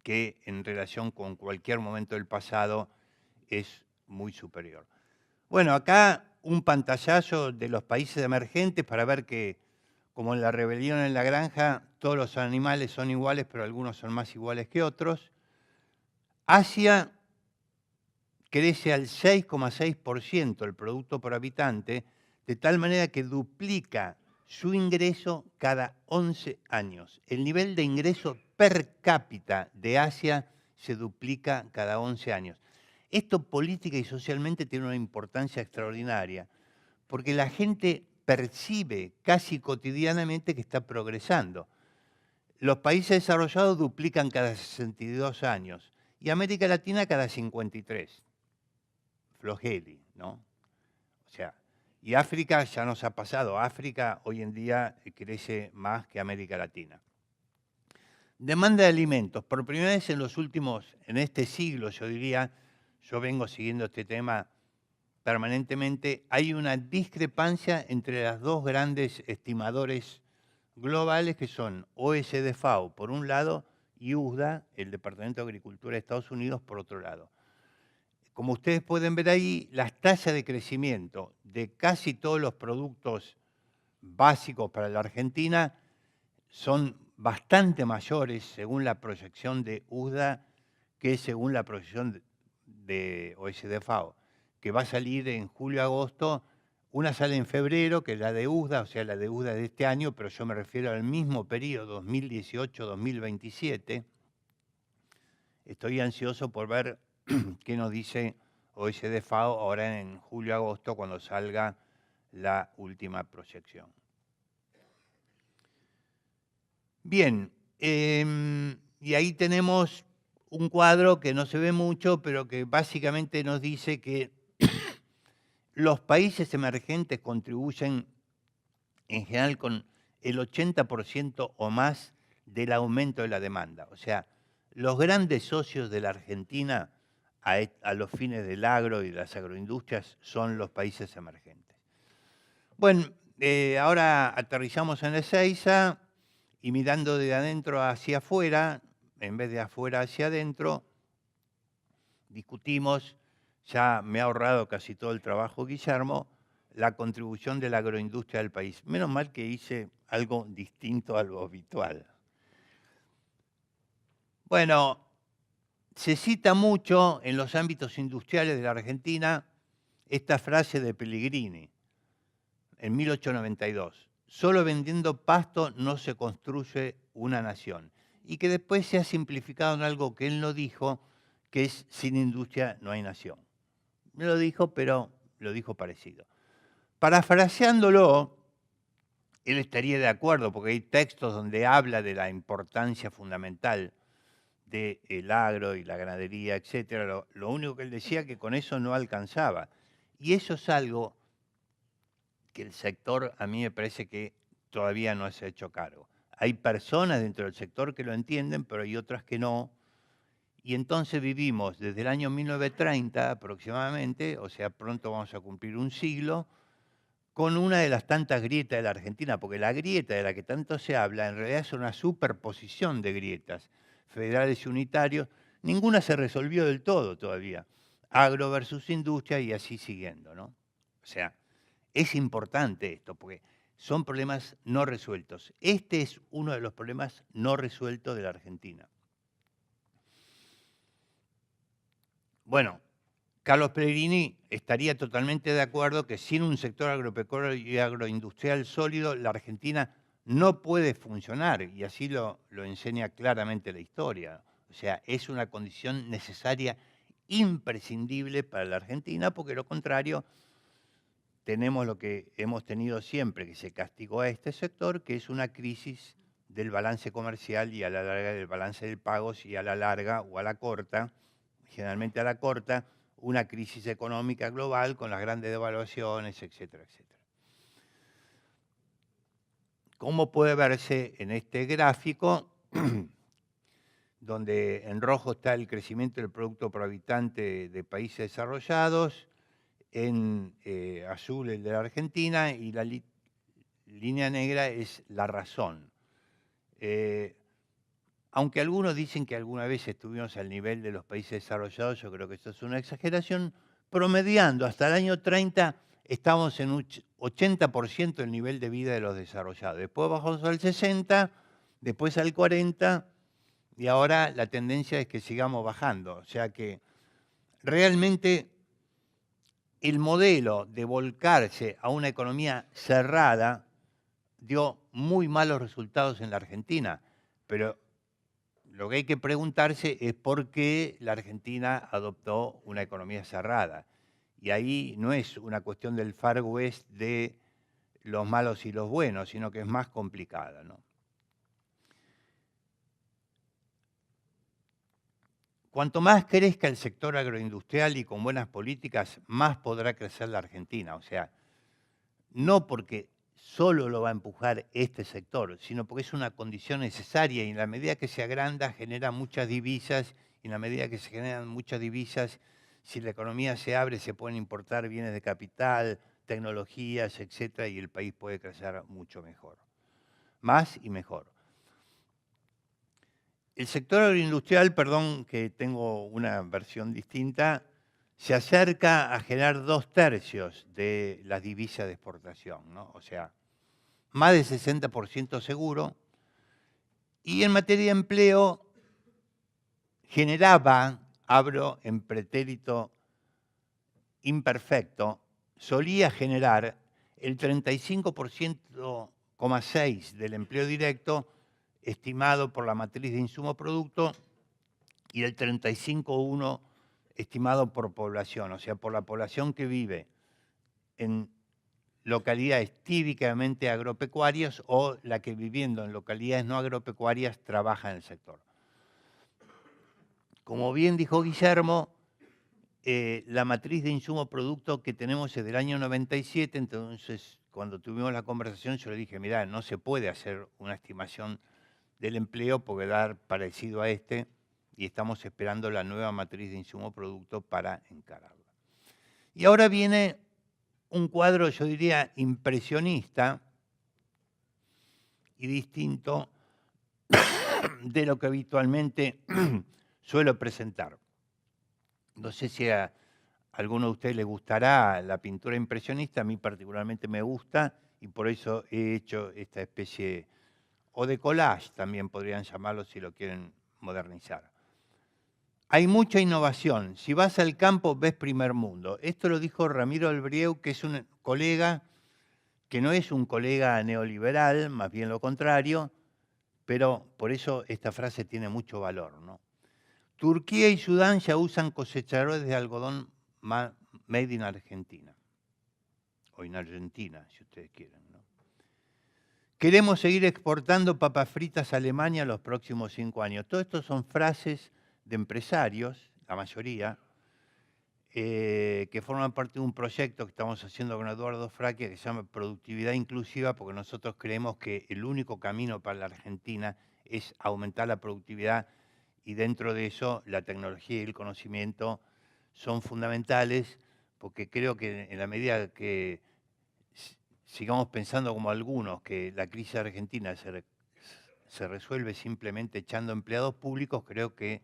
que en relación con cualquier momento del pasado es muy superior. Bueno, acá un pantallazo de los países emergentes para ver que, como en la rebelión en la granja, todos los animales son iguales, pero algunos son más iguales que otros. Asia crece al 6,6% el producto por habitante, de tal manera que duplica su ingreso cada 11 años. El nivel de ingreso per cápita de Asia se duplica cada 11 años. Esto política y socialmente tiene una importancia extraordinaria, porque la gente percibe casi cotidianamente que está progresando. Los países desarrollados duplican cada 62 años y América Latina cada 53. Flojeli, ¿no? O sea, y África ya nos ha pasado. África hoy en día crece más que América Latina. Demanda de alimentos. Por primera vez en este siglo, yo diría, yo vengo siguiendo este tema permanentemente, hay una discrepancia entre las dos grandes estimadores globales que son OECD-FAO por un lado y USDA, el Departamento de Agricultura de Estados Unidos, por otro lado. Como ustedes pueden ver ahí, las tasas de crecimiento de casi todos los productos básicos para la Argentina son bastante mayores según la proyección de USDA que según la proyección de OECD-FAO, que va a salir en julio-agosto. Una sale en febrero, que es la de USDA, o sea, la de USDA de este año, pero yo me refiero al mismo periodo, 2018-2027. Estoy ansioso por ver qué nos dice OECD-FAO ahora en julio-agosto cuando salga la última proyección. Bien, y ahí tenemos un cuadro que no se ve mucho, pero que básicamente nos dice que los países emergentes contribuyen en general con el 80% o más del aumento de la demanda. O sea, los grandes socios de la Argentina a los fines del agro y de las agroindustrias son los países emergentes. Bueno, ahora aterrizamos en Ezeiza y mirando de adentro hacia afuera, en vez de afuera hacia adentro, discutimos, ya me ha ahorrado casi todo el trabajo Guillermo, la contribución de la agroindustria del país. Menos mal que hice algo distinto a lo habitual. Bueno, se cita mucho en los ámbitos industriales de la Argentina esta frase de Pellegrini, en 1892. Solo vendiendo pasto no se construye una nación. Y que después se ha simplificado en algo que él no dijo, que es sin industria no hay nación. No lo dijo, pero lo dijo parecido. Parafraseándolo, él estaría de acuerdo, porque hay textos donde habla de la importancia fundamental del agro y la ganadería, etc. Lo único que él decía que con eso no alcanzaba. Y eso es algo que el sector, a mí me parece que todavía no se ha hecho cargo. Hay personas dentro del sector que lo entienden, pero hay otras que no. Y entonces vivimos desde el año 1930 aproximadamente, o sea, pronto vamos a cumplir un siglo, con una de las tantas grietas de la Argentina, porque la grieta de la que tanto se habla en realidad es una superposición de grietas, federales y unitarios, ninguna se resolvió del todo todavía. Agro versus industria y así siguiendo, ¿no? O sea, es importante esto porque son problemas no resueltos. Este es uno de los problemas no resueltos de la Argentina. Bueno, Carlos Pellegrini estaría totalmente de acuerdo que sin un sector agropecuario y agroindustrial sólido, la Argentina no puede funcionar, y así lo enseña claramente la historia. O sea, es una condición necesaria, imprescindible para la Argentina, porque de lo contrario tenemos lo que hemos tenido siempre, que se castigó a este sector, que es una crisis del balance comercial y a la larga del balance de pagos y a la larga o a la corta, generalmente a la corta, una crisis económica global con las grandes devaluaciones, etcétera, etcétera. Como puede verse en este gráfico, donde en rojo está el crecimiento del Producto por Habitante de países desarrollados, en azul el de la Argentina y la línea negra es la razón. Aunque algunos dicen que alguna vez estuvimos al nivel de los países desarrollados, yo creo que esto es una exageración, promediando hasta el año 30 estamos en un 80% del nivel de vida de los desarrollados. Después bajamos al 60%, después al 40%, y ahora la tendencia es que sigamos bajando. O sea que realmente el modelo de volcarse a una economía cerrada dio muy malos resultados en la Argentina, pero lo que hay que preguntarse es por qué la Argentina adoptó una economía cerrada. Y ahí no es una cuestión del Far West de los malos y los buenos, sino que es más complicada, ¿no? Cuanto más crezca el sector agroindustrial y con buenas políticas, más podrá crecer la Argentina. O sea, no porque solo lo va a empujar este sector, sino porque es una condición necesaria y en la medida que se agranda genera muchas divisas y en la medida que se generan muchas divisas, si la economía se abre se pueden importar bienes de capital, tecnologías, etcétera, y el país puede crecer mucho mejor, más y mejor. El sector agroindustrial, perdón que tengo una versión distinta, se acerca a generar 2/3 de las divisas de exportación, ¿no? O sea, más del 60% seguro. Y en materia de empleo, generaba, abro en pretérito imperfecto, solía generar el 35,6% del empleo directo estimado por la matriz de insumo-producto y el 35,1% estimado por población, o sea, por la población que vive en localidades típicamente agropecuarias o la que viviendo en localidades no agropecuarias trabaja en el sector. Como bien dijo Guillermo, la matriz de insumo-producto que tenemos es del año 97, entonces cuando tuvimos la conversación yo le dije, mirá, no se puede hacer una estimación del empleo porque dar parecido a este y estamos esperando la nueva matriz de insumo-producto para encararla. Y ahora viene un cuadro, yo diría, impresionista y distinto de lo que habitualmente suelo presentar. No sé si a alguno de ustedes les gustará la pintura impresionista, a mí particularmente me gusta y por eso he hecho esta especie, o de collage también podrían llamarlo si lo quieren modernizar. Hay mucha innovación. Si vas al campo, ves primer mundo. Esto lo dijo Ramiro Albrieu, que es un colega que no es un colega neoliberal, más bien lo contrario, pero por eso esta frase tiene mucho valor, ¿no? Turquía y Sudán ya usan cosechadores de algodón made in Argentina, o en Argentina, si ustedes quieren, ¿no? Queremos seguir exportando papas fritas a Alemania los próximos 5 años. Todo esto son frases de empresarios, la mayoría, que forman parte de un proyecto que estamos haciendo con Eduardo Fraquia que se llama Productividad Inclusiva, porque nosotros creemos que el único camino para la Argentina es aumentar la productividad y dentro de eso la tecnología y el conocimiento son fundamentales, porque creo que en la medida que sigamos pensando como algunos, que la crisis argentina se resuelve simplemente echando empleados públicos, creo que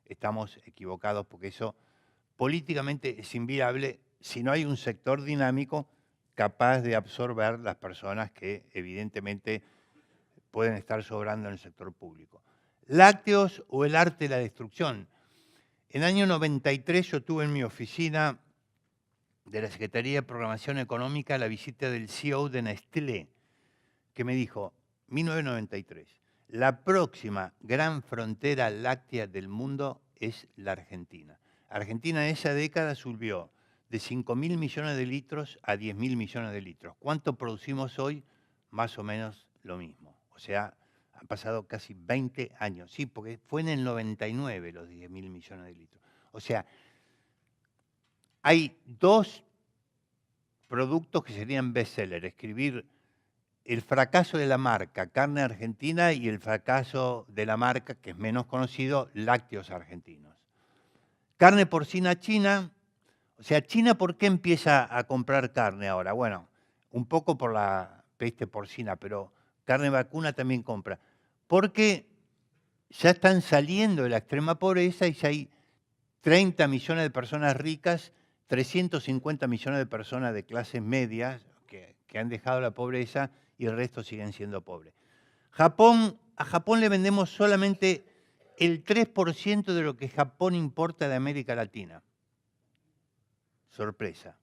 estamos equivocados porque eso políticamente es inviable si no hay un sector dinámico capaz de absorber las personas que evidentemente pueden estar sobrando en el sector público. Lácteos o el arte de la destrucción. En el año 93 yo tuve en mi oficina de la Secretaría de Programación Económica la visita del CEO de Nestlé, que me dijo, 1993, la próxima gran frontera láctea del mundo es la Argentina. Argentina en esa década subió de 5.000 millones de litros a 10.000 millones de litros. ¿Cuánto producimos hoy? Más o menos lo mismo. O sea, han pasado casi 20 años. Sí, porque fue en el 99 los 10.000 millones de litros. O sea, hay dos productos que serían bestseller. Escribir el fracaso de la marca carne argentina y el fracaso de la marca, que es menos conocido, lácteos argentinos. Carne porcina china. O sea, China, ¿por qué empieza a comprar carne ahora? Bueno, un poco por la peste porcina, pero carne vacuna también compra. Porque ya están saliendo de la extrema pobreza y ya hay 30 millones de personas ricas, 350 millones de personas de clases medias que han dejado la pobreza y el resto siguen siendo pobres. A Japón le vendemos solamente el 3% de lo que Japón importa de América Latina. Sorpresa.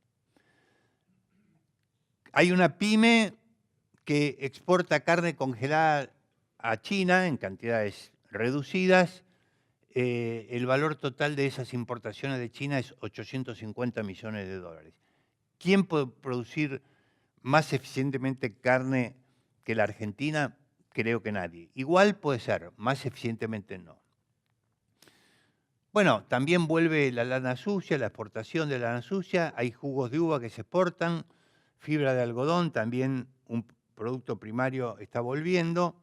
Hay una pyme que exporta carne congelada a China en cantidades reducidas. El valor total de esas importaciones de China es 850 millones de dólares. ¿Quién puede producir más eficientemente carne que la Argentina? Creo que nadie. Igual puede ser, más eficientemente no. Bueno, también vuelve la lana sucia, la exportación de lana sucia, hay jugos de uva que se exportan, fibra de algodón, también un producto primario está volviendo.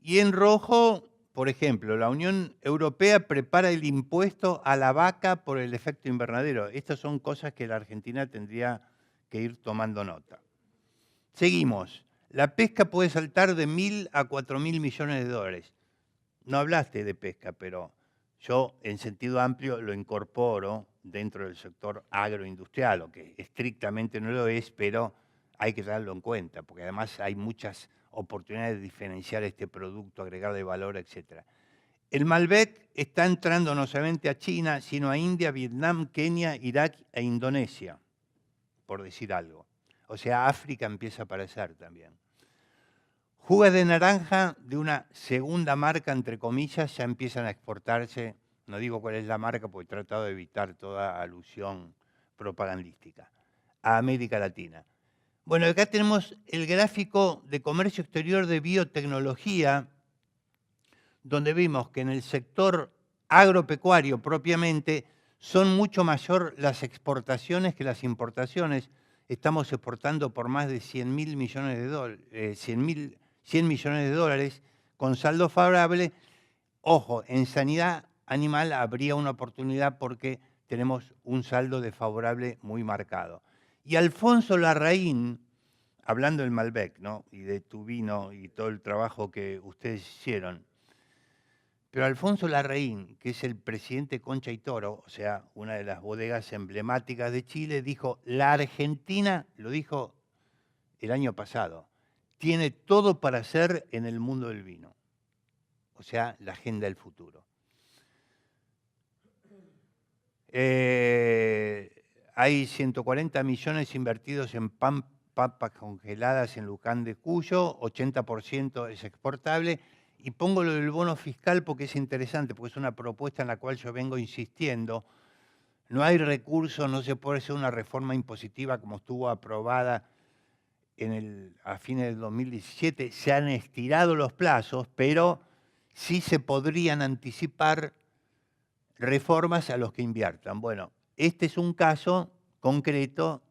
Y en rojo, por ejemplo, la Unión Europea prepara el impuesto a la vaca por el efecto invernadero. Estas son cosas que la Argentina tendría que ir tomando nota. Seguimos. La pesca puede saltar de 1.000 a 4.000 millones de dólares. No hablaste de pesca, pero yo en sentido amplio lo incorporo dentro del sector agroindustrial, o que estrictamente no lo es, pero hay que tenerlo en cuenta, porque además hay muchas oportunidades de diferenciar este producto, agregarle valor, etc. El Malbec está entrando no solamente a China, sino a India, Vietnam, Kenia, Irak e Indonesia, por decir algo. O sea, África empieza a aparecer también. Jugos de naranja de una segunda marca, entre comillas, ya empiezan a exportarse. No digo cuál es la marca porque he tratado de evitar toda alusión propagandística. A América Latina. Bueno, acá tenemos el gráfico de comercio exterior de biotecnología, donde vimos que en el sector agropecuario propiamente son mucho mayor las exportaciones que las importaciones. Estamos exportando por más de 100 millones de dólares, 100 millones de dólares con saldo favorable. Ojo, en sanidad animal habría una oportunidad porque tenemos un saldo desfavorable muy marcado. Y Alfonso Larraín, hablando del Malbec, ¿no? Y de tu vino y todo el trabajo que ustedes hicieron, pero Alfonso Larraín, que es el presidente de Concha y Toro, o sea, una de las bodegas emblemáticas de Chile, dijo, la Argentina, lo dijo el año pasado, tiene todo para ser en el mundo del vino. O sea, la agenda del futuro. Hay 140 millones invertidos en papas congeladas en Luján de Cuyo, 80% es exportable. Y pongo lo del bono fiscal porque es interesante, porque es una propuesta en la cual yo vengo insistiendo. No hay recursos, no se puede hacer una reforma impositiva como estuvo aprobada a fines del 2017. Se han estirado los plazos, pero sí se podrían anticipar reformas a los que inviertan. Bueno, este es un caso concreto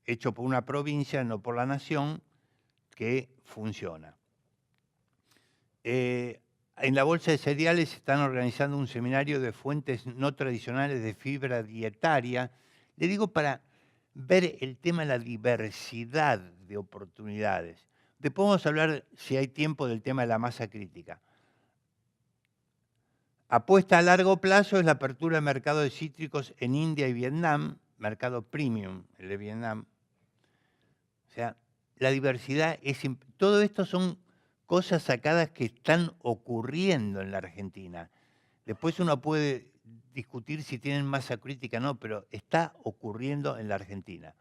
hecho por una provincia, no por la nación, que funciona. En la Bolsa de Cereales están organizando un seminario de fuentes no tradicionales de fibra dietaria. Le digo para ver el tema de la diversidad de oportunidades. Después vamos a hablar, si hay tiempo, del tema de la masa crítica. Apuesta a largo plazo es la apertura del mercado de cítricos en India y Vietnam, mercado premium, el de Vietnam. O sea, la diversidad es... Todo esto son cosas sacadas que están ocurriendo en la Argentina. Después uno puede discutir si tienen masa crítica o no, pero está ocurriendo en la Argentina.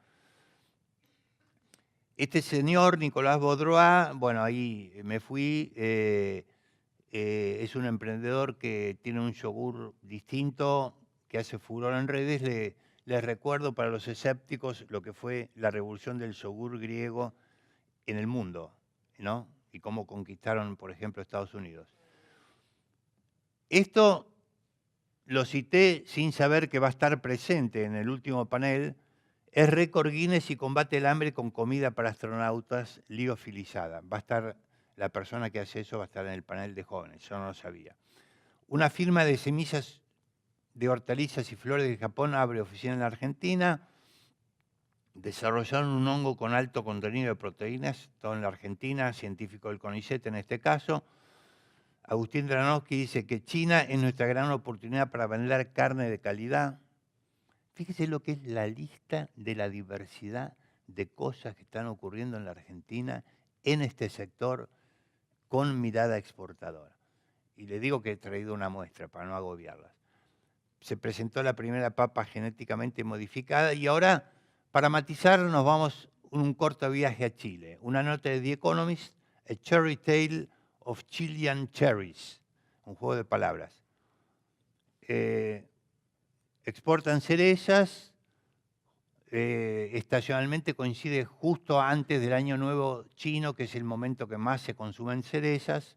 Este señor, Nicolás Baudrois, bueno, ahí me fui, es un emprendedor que tiene un yogur distinto, que hace furor en redes. Les recuerdo para los escépticos lo que fue la revolución del yogur griego en el mundo, ¿no? Y cómo conquistaron, por ejemplo, Estados Unidos. Esto lo cité sin saber que va a estar presente en el último panel. Es récord Guinness y combate el hambre con comida para astronautas liofilizada. Va a estar, la persona que hace eso va a estar en el panel de jóvenes, yo no lo sabía. Una firma de semillas de hortalizas y flores de Japón abre oficina en la Argentina. Desarrollaron un hongo con alto contenido de proteínas, todo en la Argentina, científico del CONICET en este caso. Agustín Dranowski dice que China es nuestra gran oportunidad para vender carne de calidad. Fíjese lo que es la lista de la diversidad de cosas que están ocurriendo en la Argentina en este sector con mirada exportadora. Y le digo que he traído una muestra para no agobiarlas. Se presentó la primera papa genéticamente modificada y ahora, para matizar, nos vamos un corto viaje a Chile. Una nota de The Economist, A Cherry Tale of Chilean Cherries, un juego de palabras. Exportan cerezas, estacionalmente coincide justo antes del Año Nuevo chino, que es el momento que más se consumen cerezas.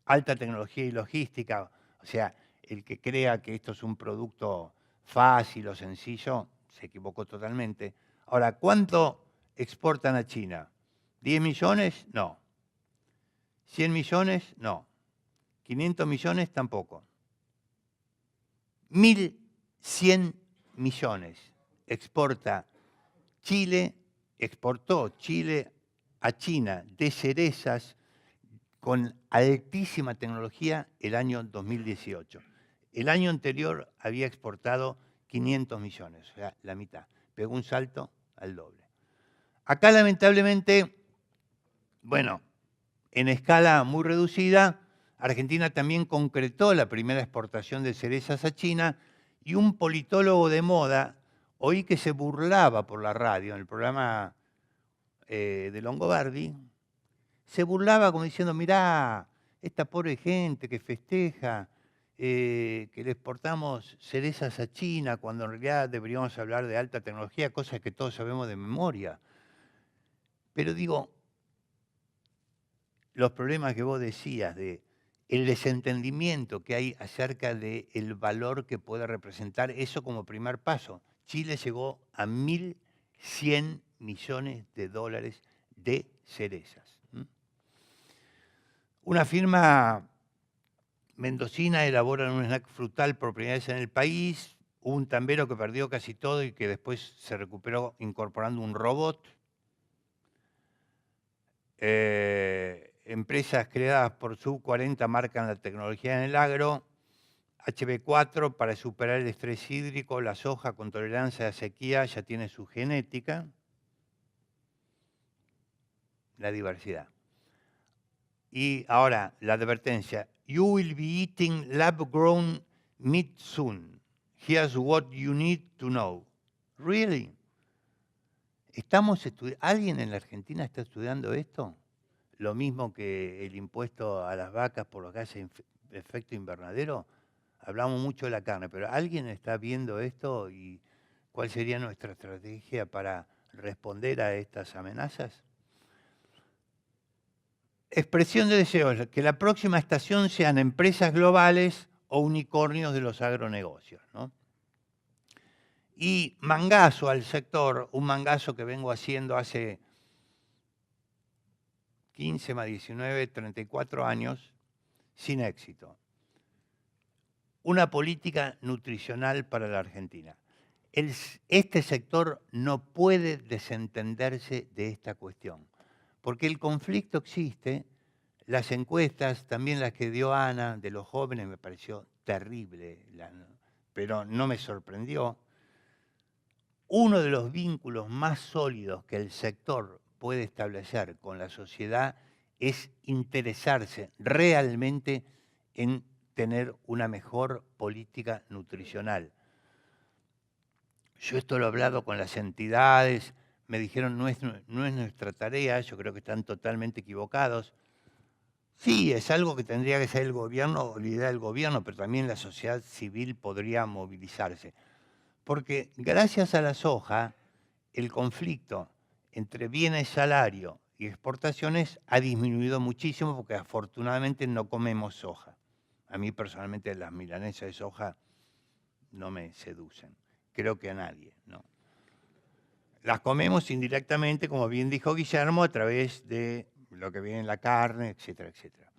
Alta tecnología y logística, o sea, el que crea que esto es un producto fácil o sencillo, se equivocó totalmente. Ahora, ¿cuánto exportan a China? ¿10 millones? No. ¿100 millones? No. ¿500 millones? Tampoco. 1.100 millones exportó Chile a China de cerezas con altísima tecnología el año 2018. El año anterior había exportado 500 millones, o sea, la mitad. Pegó un salto al doble. Acá, lamentablemente, bueno, en escala muy reducida, Argentina también concretó la primera exportación de cerezas a China y un politólogo de moda, oí que se burlaba por la radio, en el programa de Longobardi, se burlaba como diciendo, mirá, esta pobre gente que festeja, que le exportamos cerezas a China, cuando en realidad deberíamos hablar de alta tecnología, cosas que todos sabemos de memoria. Pero digo, los problemas que vos decías de el desentendimiento que hay acerca del valor que puede representar eso como primer paso. Chile llegó a 1.100 millones de dólares de cerezas. Una firma mendocina elabora un snack frutal por primera vez en el país. Hubo un tambero que perdió casi todo y que después se recuperó incorporando un robot. Empresas creadas por Sub40 marcan la tecnología en el agro. HB4 para superar el estrés hídrico, la soja con tolerancia a sequía ya tiene su genética. La diversidad. Y ahora la advertencia. You will be eating lab-grown meat soon. Here's what you need to know. Really? ¿Alguien en la Argentina está estudiando esto? Lo mismo que el impuesto a las vacas por los gases de efecto invernadero. Hablamos mucho de la carne, pero ¿alguien está viendo esto y cuál sería nuestra estrategia para responder a estas amenazas? Expresión de deseos, que la próxima estación sean empresas globales o unicornios de los agronegocios, ¿no? Y mangazo al sector, un mangazo que vengo haciendo hace 15 más 19, 34 años, sin éxito. Una política nutricional para la Argentina. Este sector no puede desentenderse de esta cuestión, porque el conflicto existe. Las encuestas, también las que dio Ana, de los jóvenes, me pareció terrible, pero no me sorprendió. Uno de los vínculos más sólidos que el sector puede establecer con la sociedad es interesarse realmente en tener una mejor política nutricional. Yo esto lo he hablado con las entidades, me dijeron no es nuestra tarea, yo creo que están totalmente equivocados. Sí, es algo que tendría que ser el gobierno o la idea del gobierno, pero también la sociedad civil podría movilizarse. Porque gracias a la soja, el conflicto entre bienes, salario y exportaciones ha disminuido muchísimo porque afortunadamente no comemos soja. A mí personalmente las milanesas de soja no me seducen. Creo que a nadie, ¿no? Las comemos indirectamente, como bien dijo Guillermo, a través de lo que viene en la carne, etcétera, etcétera.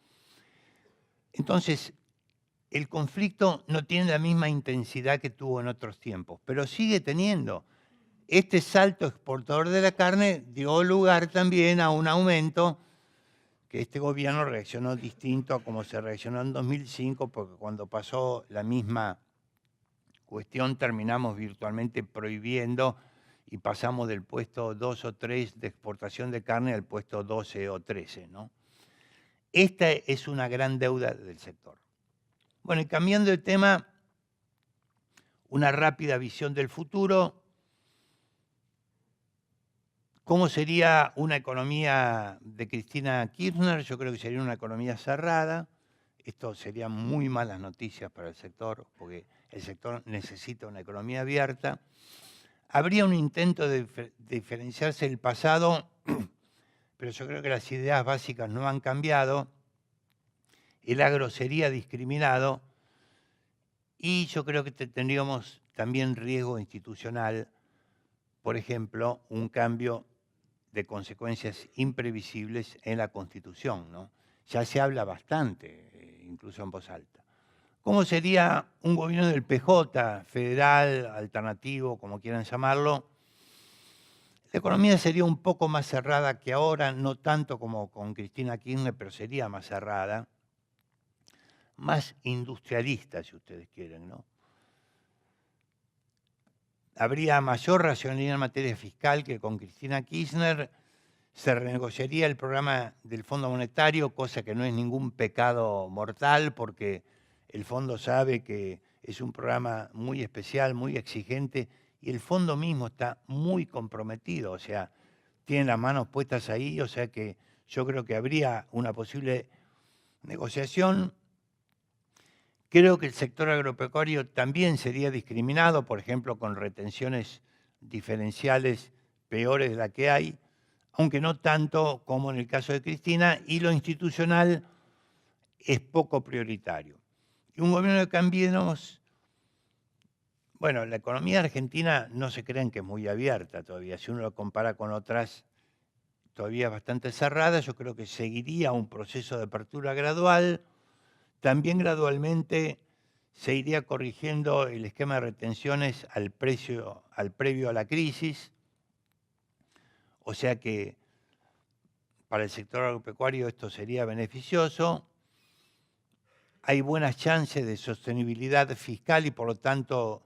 Entonces, el conflicto no tiene la misma intensidad que tuvo en otros tiempos, pero sigue teniendo. Este salto exportador de la carne dio lugar también a un aumento que este gobierno reaccionó distinto a como se reaccionó en 2005, porque cuando pasó la misma cuestión terminamos virtualmente prohibiendo y pasamos del puesto 2 o 3 de exportación de carne al puesto 12 o 13, ¿no? Esta es una gran deuda del sector. Bueno, y cambiando de tema, una rápida visión del futuro. ¿Cómo sería una economía de Cristina Kirchner? Yo creo que sería una economía cerrada. Esto sería muy malas noticias para el sector, porque el sector necesita una economía abierta. Habría un intento de diferenciarse del pasado, pero yo creo que las ideas básicas no han cambiado. El agro sería discriminado y yo creo que tendríamos también riesgo institucional, por ejemplo, un cambio de consecuencias imprevisibles en la Constitución, ¿no? Ya se habla bastante, incluso en voz alta. ¿Cómo sería un gobierno del PJ, federal, alternativo, como quieran llamarlo? La economía sería un poco más cerrada que ahora, no tanto como con Cristina Kirchner, pero sería más cerrada, más industrialista, si ustedes quieren, ¿no? Habría mayor racionalidad en materia fiscal que con Cristina Kirchner. Se renegociaría el programa del Fondo Monetario, cosa que no es ningún pecado mortal, porque el fondo sabe que es un programa muy especial, muy exigente, y el fondo mismo está muy comprometido, o sea, tiene las manos puestas ahí, o sea que yo creo que habría una posible negociación. Creo que el sector agropecuario también sería discriminado, por ejemplo, con retenciones diferenciales peores de las que hay, aunque no tanto como en el caso de Cristina, y lo institucional es poco prioritario. Y un gobierno de Cambiemos, bueno, la economía argentina no se creen que es muy abierta todavía, si uno lo compara con otras, todavía es bastante cerrada. Yo creo que seguiría un proceso de apertura gradual. También gradualmente se iría corrigiendo el esquema de retenciones al previo a la crisis. O sea que para el sector agropecuario esto sería beneficioso. Hay buenas chances de sostenibilidad fiscal y por lo tanto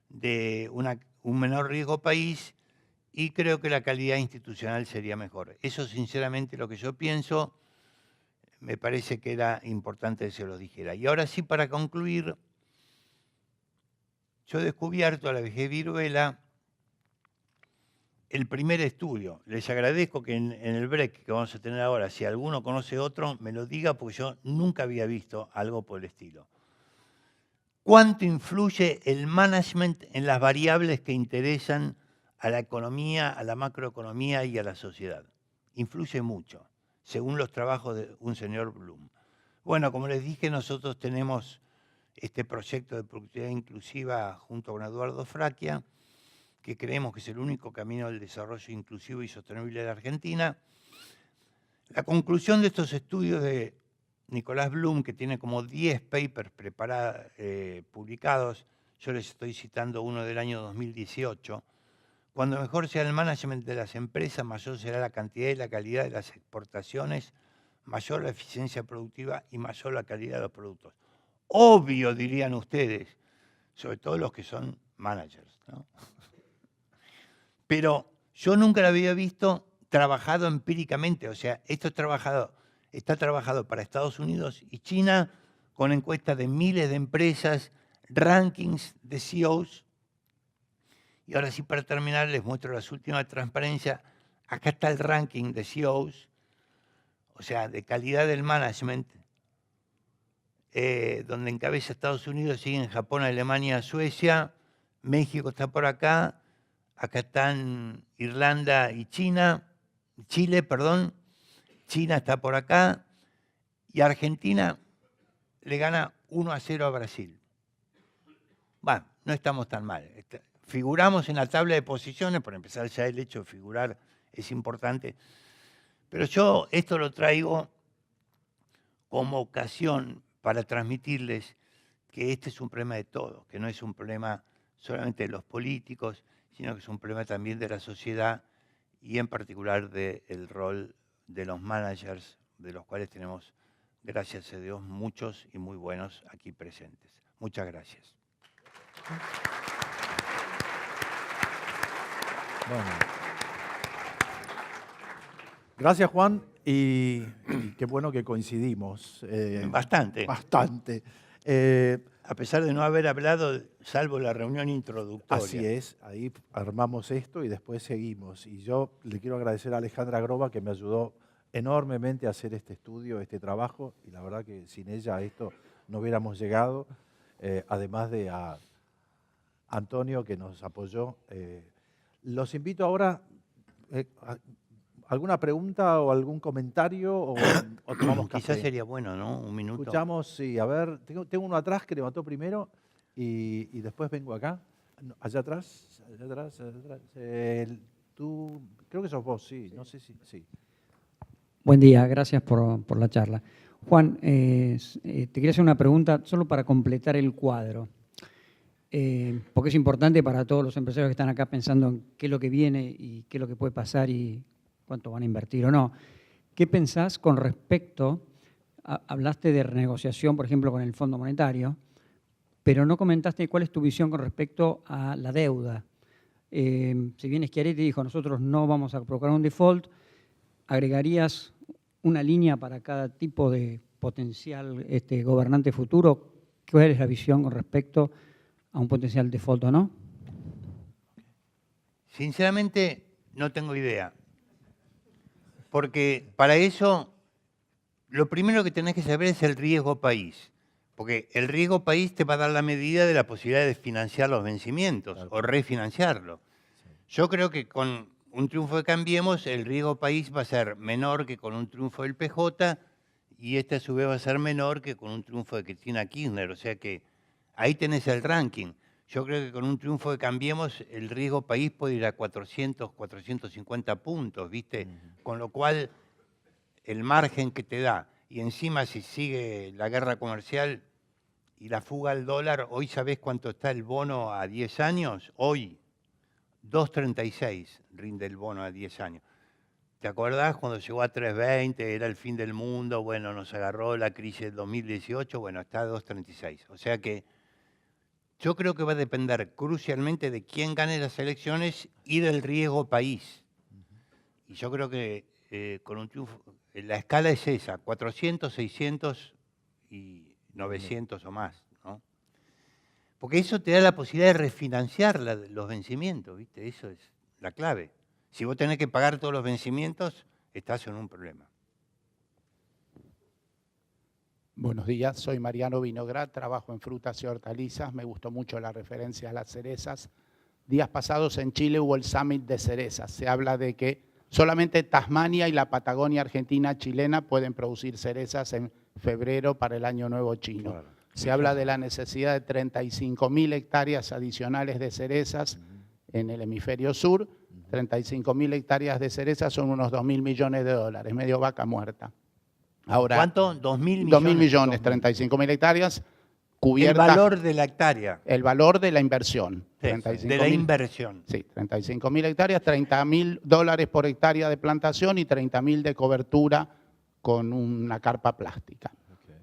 de un menor riesgo país, y creo que la calidad institucional sería mejor. Eso sinceramente lo que yo pienso. Me parece que era importante que se lo dijera. Y ahora sí, para concluir, yo he descubierto a la vejez viruela el primer estudio. Les agradezco que en el break que vamos a tener ahora, si alguno conoce otro, me lo diga, porque yo nunca había visto algo por el estilo. ¿Cuánto influye el management en las variables que interesan a la economía, a la macroeconomía y a la sociedad? Influye mucho, según los trabajos de un señor Bloom. Bueno, como les dije, nosotros tenemos este proyecto de productividad inclusiva junto con Eduardo Fracchia, que creemos que es el único camino del desarrollo inclusivo y sostenible de la Argentina. La conclusión de estos estudios de Nicolás Bloom, que tiene como 10 papers publicados, yo les estoy citando uno del año 2018, cuando mejor sea el management de las empresas, mayor será la cantidad y la calidad de las exportaciones, mayor la eficiencia productiva y mayor la calidad de los productos. obvio, dirían ustedes, sobre todo los que son managers, ¿no? Pero yo nunca lo había visto trabajado empíricamente, o sea, esto está trabajado para Estados Unidos y China con encuestas de miles de empresas, rankings de CEOs. Y ahora sí, para terminar, les muestro las últimas transparencias. Acá está el ranking de CEOs, o sea, de calidad del management, donde encabeza Estados Unidos, siguen Japón, Alemania, Suecia, México está por acá, acá están Irlanda y Chile, China está por acá, y Argentina le gana 1-0 a Brasil. Bueno, no estamos tan mal. Figuramos en la tabla de posiciones, por empezar ya el hecho de figurar es importante, pero yo esto lo traigo como ocasión para transmitirles que este es un problema de todos, que no es un problema solamente de los políticos, sino que es un problema también de la sociedad y en particular del rol de los managers, de los cuales tenemos, gracias a Dios, muchos y muy buenos aquí presentes. Muchas gracias. Bueno. Gracias, Juan, y qué bueno que coincidimos. Bastante. Bastante. A pesar de no haber hablado, salvo la reunión introductoria. Así es, ahí armamos esto y después seguimos. Y yo le quiero agradecer a Alejandra Groba, que me ayudó enormemente a hacer este estudio, este trabajo, y la verdad que sin ella a esto no hubiéramos llegado, además de a Antonio, que nos apoyó. Los invito ahora, ¿alguna pregunta o algún comentario o tomamos café? Quizás sería bueno, ¿no? Un minuto. Escuchamos, sí, a ver, tengo uno atrás que levantó primero y después vengo acá. No, allá atrás. Tú, creo que sos vos, sí, no sé si, sí. Buen día, gracias por la charla. Juan, te quería hacer una pregunta solo para completar el cuadro, porque es importante para todos los empresarios que están acá pensando en qué es lo que viene y qué es lo que puede pasar y cuánto van a invertir o no. ¿Qué pensás con respecto, hablaste de renegociación, por ejemplo, con el Fondo Monetario, pero no comentaste cuál es tu visión con respecto a la deuda? Si bien Schiaretti dijo, nosotros no vamos a provocar un default, ¿agregarías una línea para cada tipo de potencial gobernante futuro? ¿Cuál es la visión con respecto a un potencial default o no? Sinceramente, no tengo idea. Porque para eso, lo primero que tenés que saber es el riesgo país. Porque el riesgo país te va a dar la medida de la posibilidad de financiar los vencimientos o refinanciarlo. Yo creo que con un triunfo de Cambiemos, el riesgo país va a ser menor que con un triunfo del PJ y este a su vez va a ser menor que con un triunfo de Cristina Kirchner. O sea que ahí tenés el ranking. Yo creo que con un triunfo de Cambiemos, el riesgo país puede ir a 400, 450 puntos, ¿viste? Con lo cual, el margen que te da, y encima si sigue la guerra comercial y la fuga al dólar, hoy ¿sabés cuánto está el bono a 10 años? Hoy, 2,36 rinde el bono a 10 años. ¿Te acordás cuando llegó a 3,20, era el fin del mundo? Bueno, nos agarró la crisis del 2018, bueno, está a 2,36. O sea que yo creo que va a depender crucialmente de quién gane las elecciones y del riesgo país. Y yo creo que con un triunfo, la escala es esa, 400, 600 y 900 o más, ¿no? Porque eso te da la posibilidad de refinanciar los vencimientos, ¿viste? Eso es la clave. Si vos tenés que pagar todos los vencimientos, estás en un problema. Buenos días, soy Mariano Vinograd, trabajo en frutas y hortalizas. Me gustó mucho la referencia a las cerezas. Días pasados en Chile hubo el Summit de cerezas. Se habla de que solamente Tasmania y la Patagonia argentina chilena pueden producir cerezas en febrero para el Año Nuevo chino. Claro. Se habla de la necesidad de 35.000 hectáreas adicionales de cerezas en el hemisferio sur. 35.000 hectáreas de cerezas son unos 2.000 millones de dólares, medio vaca muerta. Ahora, ¿cuánto? 2.000 millones. 2.000 millones, 35.000 hectáreas cubiertas. El valor de la hectárea. El valor de la inversión. Sí, de la inversión. Sí, 35.000 hectáreas, $30.000 por hectárea de plantación y 30.000 de cobertura con una carpa plástica.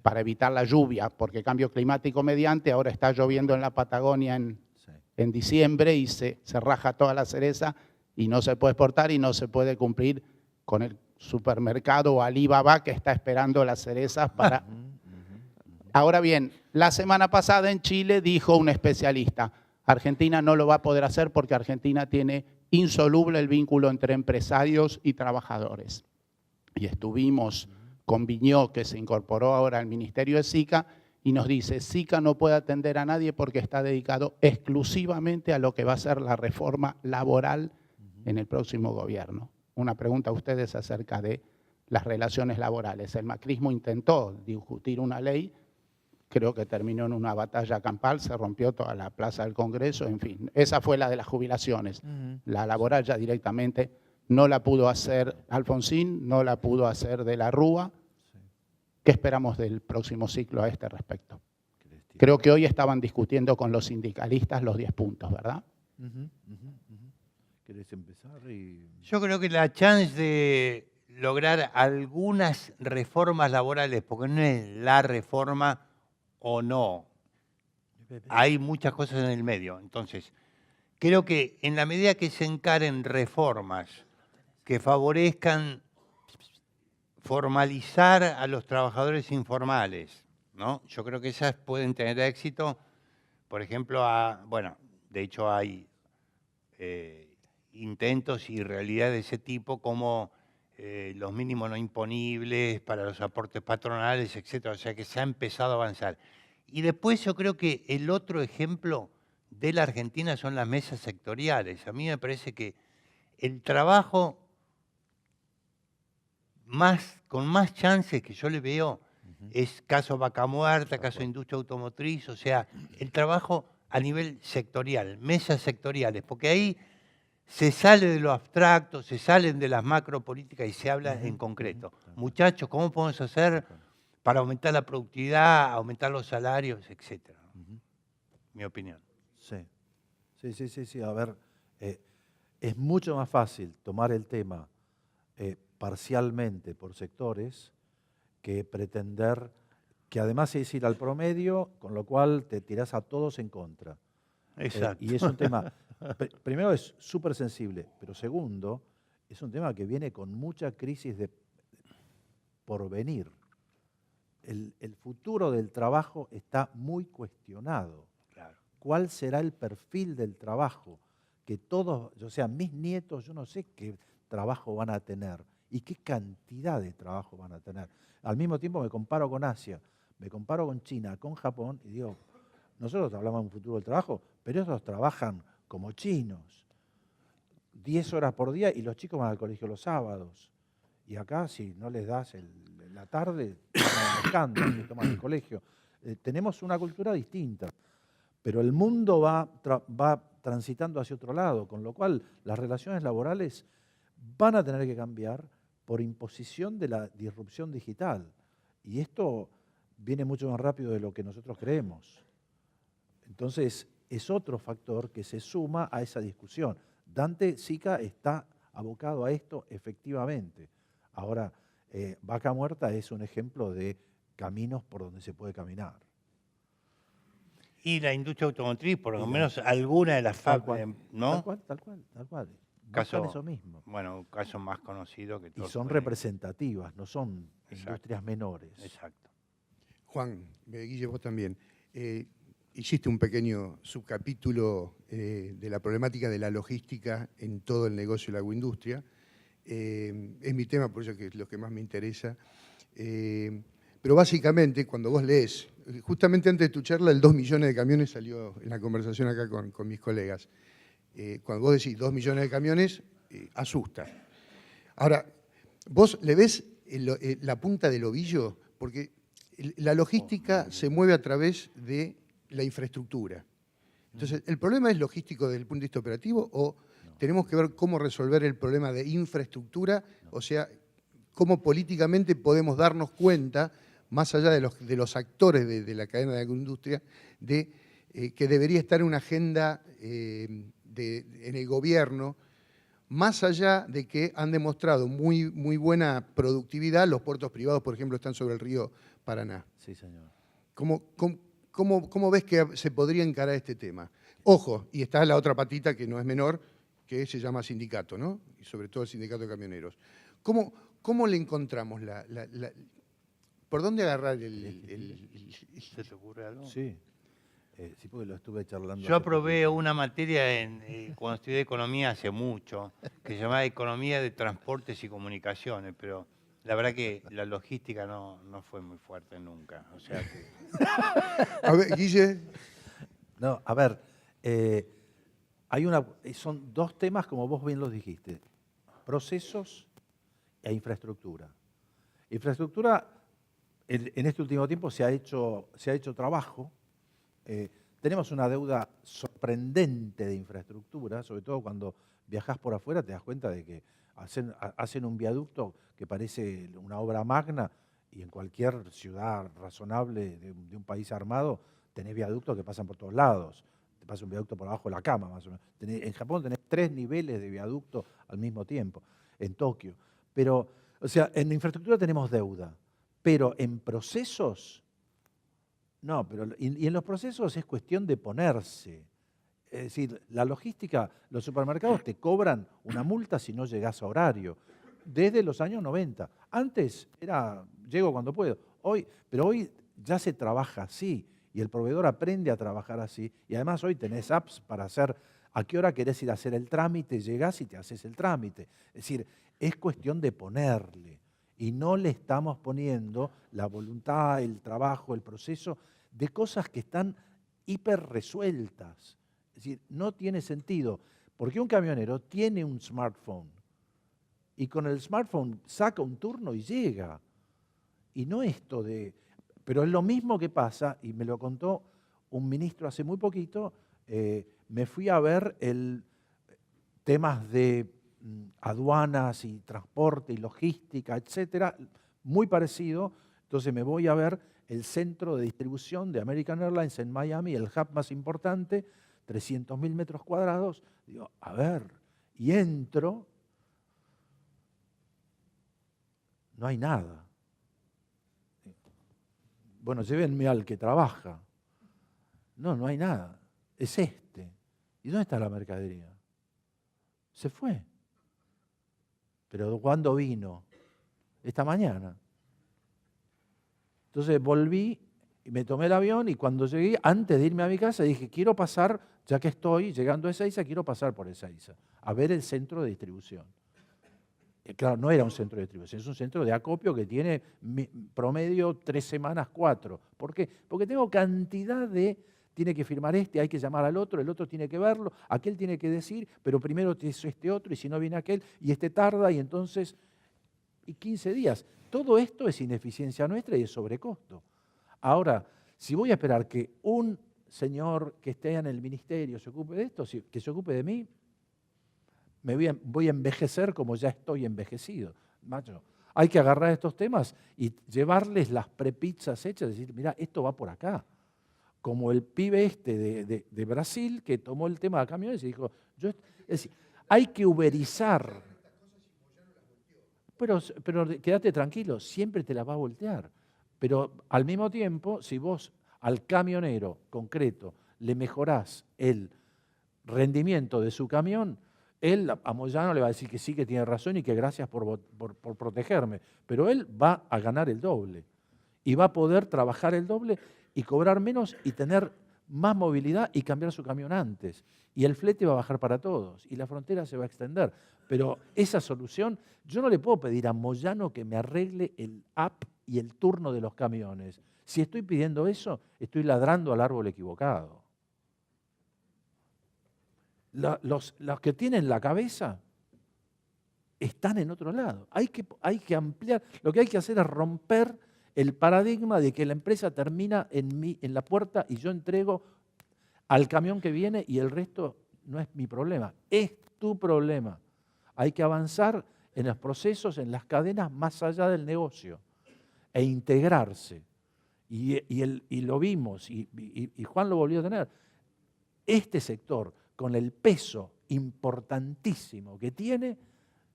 para evitar la lluvia, porque cambio climático mediante, ahora está lloviendo en la Patagonia en diciembre y se raja toda la cereza y no se puede exportar y no se puede cumplir con el supermercado o Alibaba que está esperando las cerezas para... Ahora bien, la semana pasada en Chile dijo un especialista, Argentina no lo va a poder hacer porque Argentina tiene insoluble el vínculo entre empresarios y trabajadores. Y estuvimos con Viñó, que se incorporó ahora al Ministerio de SICA, y nos dice, SICA no puede atender a nadie porque está dedicado exclusivamente a lo que va a ser la reforma laboral en el próximo gobierno. Una pregunta a ustedes acerca de las relaciones laborales. El macrismo intentó discutir una ley, creo que terminó en una batalla campal, se rompió toda la plaza del Congreso, en fin. Esa fue la de las jubilaciones. La laboral ya directamente no la pudo hacer Alfonsín, no la pudo hacer de la Rúa. ¿Qué esperamos del próximo ciclo a este respecto? Creo que hoy estaban discutiendo con los sindicalistas los 10 puntos, ¿verdad? ¿Querés empezar? Yo creo que la chance de lograr algunas reformas laborales, porque no es la reforma o no, hay muchas cosas en el medio. Entonces, creo que en la medida que se encaren reformas que favorezcan formalizar a los trabajadores informales, ¿no? Yo creo que esas pueden tener éxito. Por ejemplo, bueno, de hecho hay intentos y realidades de ese tipo como los mínimos no imponibles para los aportes patronales, etcétera. O sea que se ha empezado a avanzar. Y después yo creo que el otro ejemplo de la Argentina son las mesas sectoriales. A mí me parece que el trabajo con más chances que yo le veo es caso Vaca Muerta, caso Industria Automotriz, o sea, el trabajo a nivel sectorial, mesas sectoriales, porque ahí se sale de lo abstracto, se salen de las macropolíticas y se habla en concreto. Muchachos, ¿cómo podemos hacer para aumentar la productividad, aumentar los salarios, etcétera? Mi opinión. Sí. A ver, es mucho más fácil tomar el tema parcialmente por sectores que pretender que además es ir al promedio, con lo cual te tirás a todos en contra. Exacto. Y es un tema, primero es súper sensible, pero segundo, es un tema que viene con mucha crisis de porvenir. El futuro del trabajo está muy cuestionado. Claro. ¿Cuál será el perfil del trabajo? Que todos, o sea, mis nietos, yo no sé qué trabajo van a tener y qué cantidad de trabajo van a tener. Al mismo tiempo me comparo con Asia, me comparo con China, con Japón y digo, nosotros hablamos de un futuro del trabajo, pero ellos trabajan como chinos, 10 horas por día y los chicos van al colegio los sábados. Y acá si no les das la tarde, toman y toman el colegio. Tenemos una cultura distinta, pero el mundo va transitando hacia otro lado, con lo cual las relaciones laborales van a tener que cambiar por imposición de la disrupción digital. Y esto viene mucho más rápido de lo que nosotros creemos. Entonces, es otro factor que se suma a esa discusión. Dante Sica está abocado a esto efectivamente. Ahora, Vaca Muerta es un ejemplo de caminos por donde se puede caminar. Y la industria automotriz, por lo menos alguna de las fábricas, ¿no? Tal cual. Caso, eso mismo. Bueno, un caso más conocido que todos. Y son representativas, no son industrias menores. Exacto. Juan, Guille, vos también. Hiciste un pequeño subcapítulo de la problemática de la logística en todo el negocio de la agroindustria. Es mi tema, por eso que es lo que más me interesa. Pero básicamente, cuando vos lees, justamente antes de tu charla, el 2 millones de camiones salió en la conversación acá con mis colegas. Cuando vos decís 2 millones de camiones, asusta. Ahora, ¿vos le ves la punta del ovillo? Porque la logística se mueve a través de la infraestructura. Entonces, ¿el problema es logístico desde el punto de vista operativo o tenemos que ver cómo resolver el problema de infraestructura? O sea, cómo políticamente podemos darnos cuenta, más allá de los actores de la cadena de la agroindustria, de que debería estar en una agenda en el gobierno más allá de que han demostrado muy buena productividad, los puertos privados, por ejemplo, están sobre el río Paraná. Sí, señor. ¿Cómo ves que se podría encarar este tema? Ojo, y está la otra patita que no es menor, que se llama sindicato, ¿no? Y sobre todo el sindicato de camioneros. ¿Cómo le encontramos ¿por dónde agarrar ¿Se te ocurre algo? Sí. Sí, porque lo estuve charlando. Yo aprobé una materia cuando estudié economía hace mucho, que se llamaba Economía de Transportes y Comunicaciones, pero la verdad que la logística no fue muy fuerte nunca. O sea que... A ver, Guille. No, a ver, son dos temas, como vos bien los dijiste, procesos e infraestructura. Infraestructura, en este último tiempo se ha hecho trabajo. Tenemos una deuda sorprendente de infraestructura, sobre todo cuando viajás por afuera te das cuenta de que hacen un viaducto que parece una obra magna, y en cualquier ciudad razonable de un país armado tenés viaductos que pasan por todos lados. Te pasa un viaducto por abajo de la cama, más o menos. En Japón tenés 3 niveles de viaducto al mismo tiempo, en Tokio. Pero, o sea, en infraestructura tenemos deuda, pero en procesos... No, y en los procesos es cuestión de ponerse. Es decir, la logística, los supermercados te cobran una multa si no llegás a horario, desde los años 90. Antes era, llego cuando puedo, pero hoy ya se trabaja así, y el proveedor aprende a trabajar así, y además hoy tenés apps para hacer, a qué hora querés ir a hacer el trámite, llegás y te haces el trámite. Es decir, es cuestión de ponerle, y no le estamos poniendo la voluntad, el trabajo, el proceso, de cosas que están hiper resueltas. Es decir, no tiene sentido, porque un camionero tiene un smartphone y con el smartphone saca un turno y llega. Y no esto de... Pero es lo mismo que pasa, y me lo contó un ministro hace muy poquito, me fui a ver temas de aduanas y transporte y logística, etcétera, muy parecido. Entonces me voy a ver el centro de distribución de American Airlines en Miami, el hub más importante, 300.000 metros cuadrados. Digo, a ver, y entro, no hay nada. Bueno, llévenme al que trabaja. No hay nada. Es este. ¿Y dónde está la mercadería? Se fue. ¿Pero cuándo vino? Esta mañana. Entonces volví y me tomé el avión, y cuando llegué, antes de irme a mi casa, dije, quiero pasar, ya que estoy llegando a Ezeiza, quiero pasar por Ezeiza, a ver el centro de distribución. Claro, no era un centro de distribución, es un centro de acopio que tiene promedio 3 semanas, 4. ¿Por qué? Porque tengo cantidad tiene que firmar hay que llamar al otro, el otro tiene que verlo, aquel tiene que decir, pero primero es este otro, y si no viene aquel, y este tarda, y entonces, y 15 días. Todo esto es ineficiencia nuestra y es sobrecosto. Ahora, si voy a esperar que un señor que esté en el ministerio se ocupe de esto, que se ocupe de mí, voy a envejecer como ya estoy envejecido. Macho, hay que agarrar estos temas y llevarles las prepizzas hechas, decir, mira, esto va por acá. Como el pibe de Brasil que tomó el tema de camiones y dijo, es decir, hay que uberizar. Pero quédate tranquilo, siempre te la va a voltear. Pero al mismo tiempo, si vos al camionero concreto le mejorás el rendimiento de su camión, él a Moyano le va a decir que sí, que tiene razón y que gracias por protegerme. Pero él va a ganar el doble y va a poder trabajar el doble y cobrar menos y tener más movilidad y cambiar su camión antes. Y el flete va a bajar para todos y la frontera se va a extender. Pero esa solución, yo no le puedo pedir a Moyano que me arregle el app y el turno de los camiones. Si estoy pidiendo eso, estoy ladrando al árbol equivocado. Los que tienen la cabeza están en otro lado. Hay que ampliar. Lo que hay que hacer es romper el paradigma de que la empresa termina en la puerta y yo entrego al camión que viene y el resto no es mi problema, es tu problema. Hay que avanzar en los procesos, en las cadenas más allá del negocio e integrarse. Y lo vimos, y Juan lo volvió a tener. Este sector, con el peso importantísimo que tiene,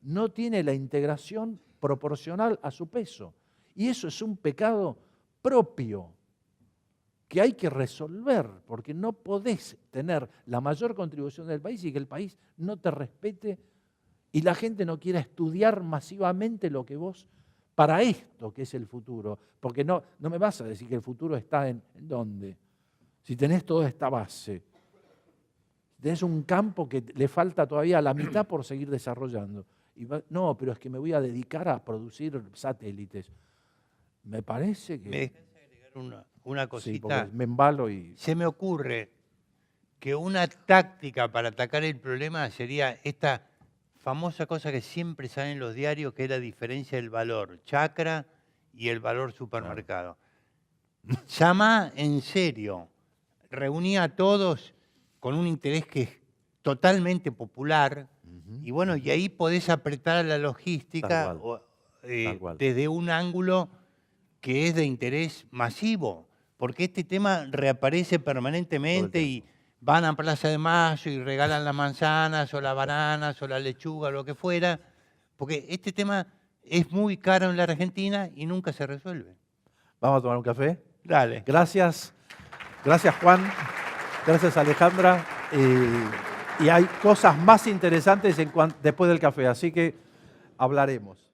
no tiene la integración proporcional a su peso. Y eso es un pecado propio que hay que resolver, porque no podés tener la mayor contribución del país y que el país no te respete y la gente no quiera estudiar masivamente lo que vos, para esto que es el futuro. Porque no me vas a decir que el futuro está ¿en dónde? Si tenés toda esta base, tenés un campo que le falta todavía la mitad por seguir desarrollando. No, pero es que me voy a dedicar a producir satélites. Me parece que... ¿Me dejas agregar una cosita? Sí, porque me embalo y... Se me ocurre que una táctica para atacar el problema sería esta famosa cosa que siempre sale en los diarios, que es la diferencia del valor chacra y el valor supermercado. Llama en serio, reunía a todos con un interés que es totalmente popular, y bueno, y ahí podés apretar a la logística desde un ángulo que es de interés masivo, porque este tema reaparece permanentemente y van a Plaza de Mayo y regalan las manzanas o las bananas o la lechuga o lo que fuera, porque este tema es muy caro en la Argentina y nunca se resuelve. ¿Vamos a tomar un café? Dale. Gracias. Gracias, Juan. Gracias, Alejandra. Y hay cosas más interesantes después del café, así que hablaremos.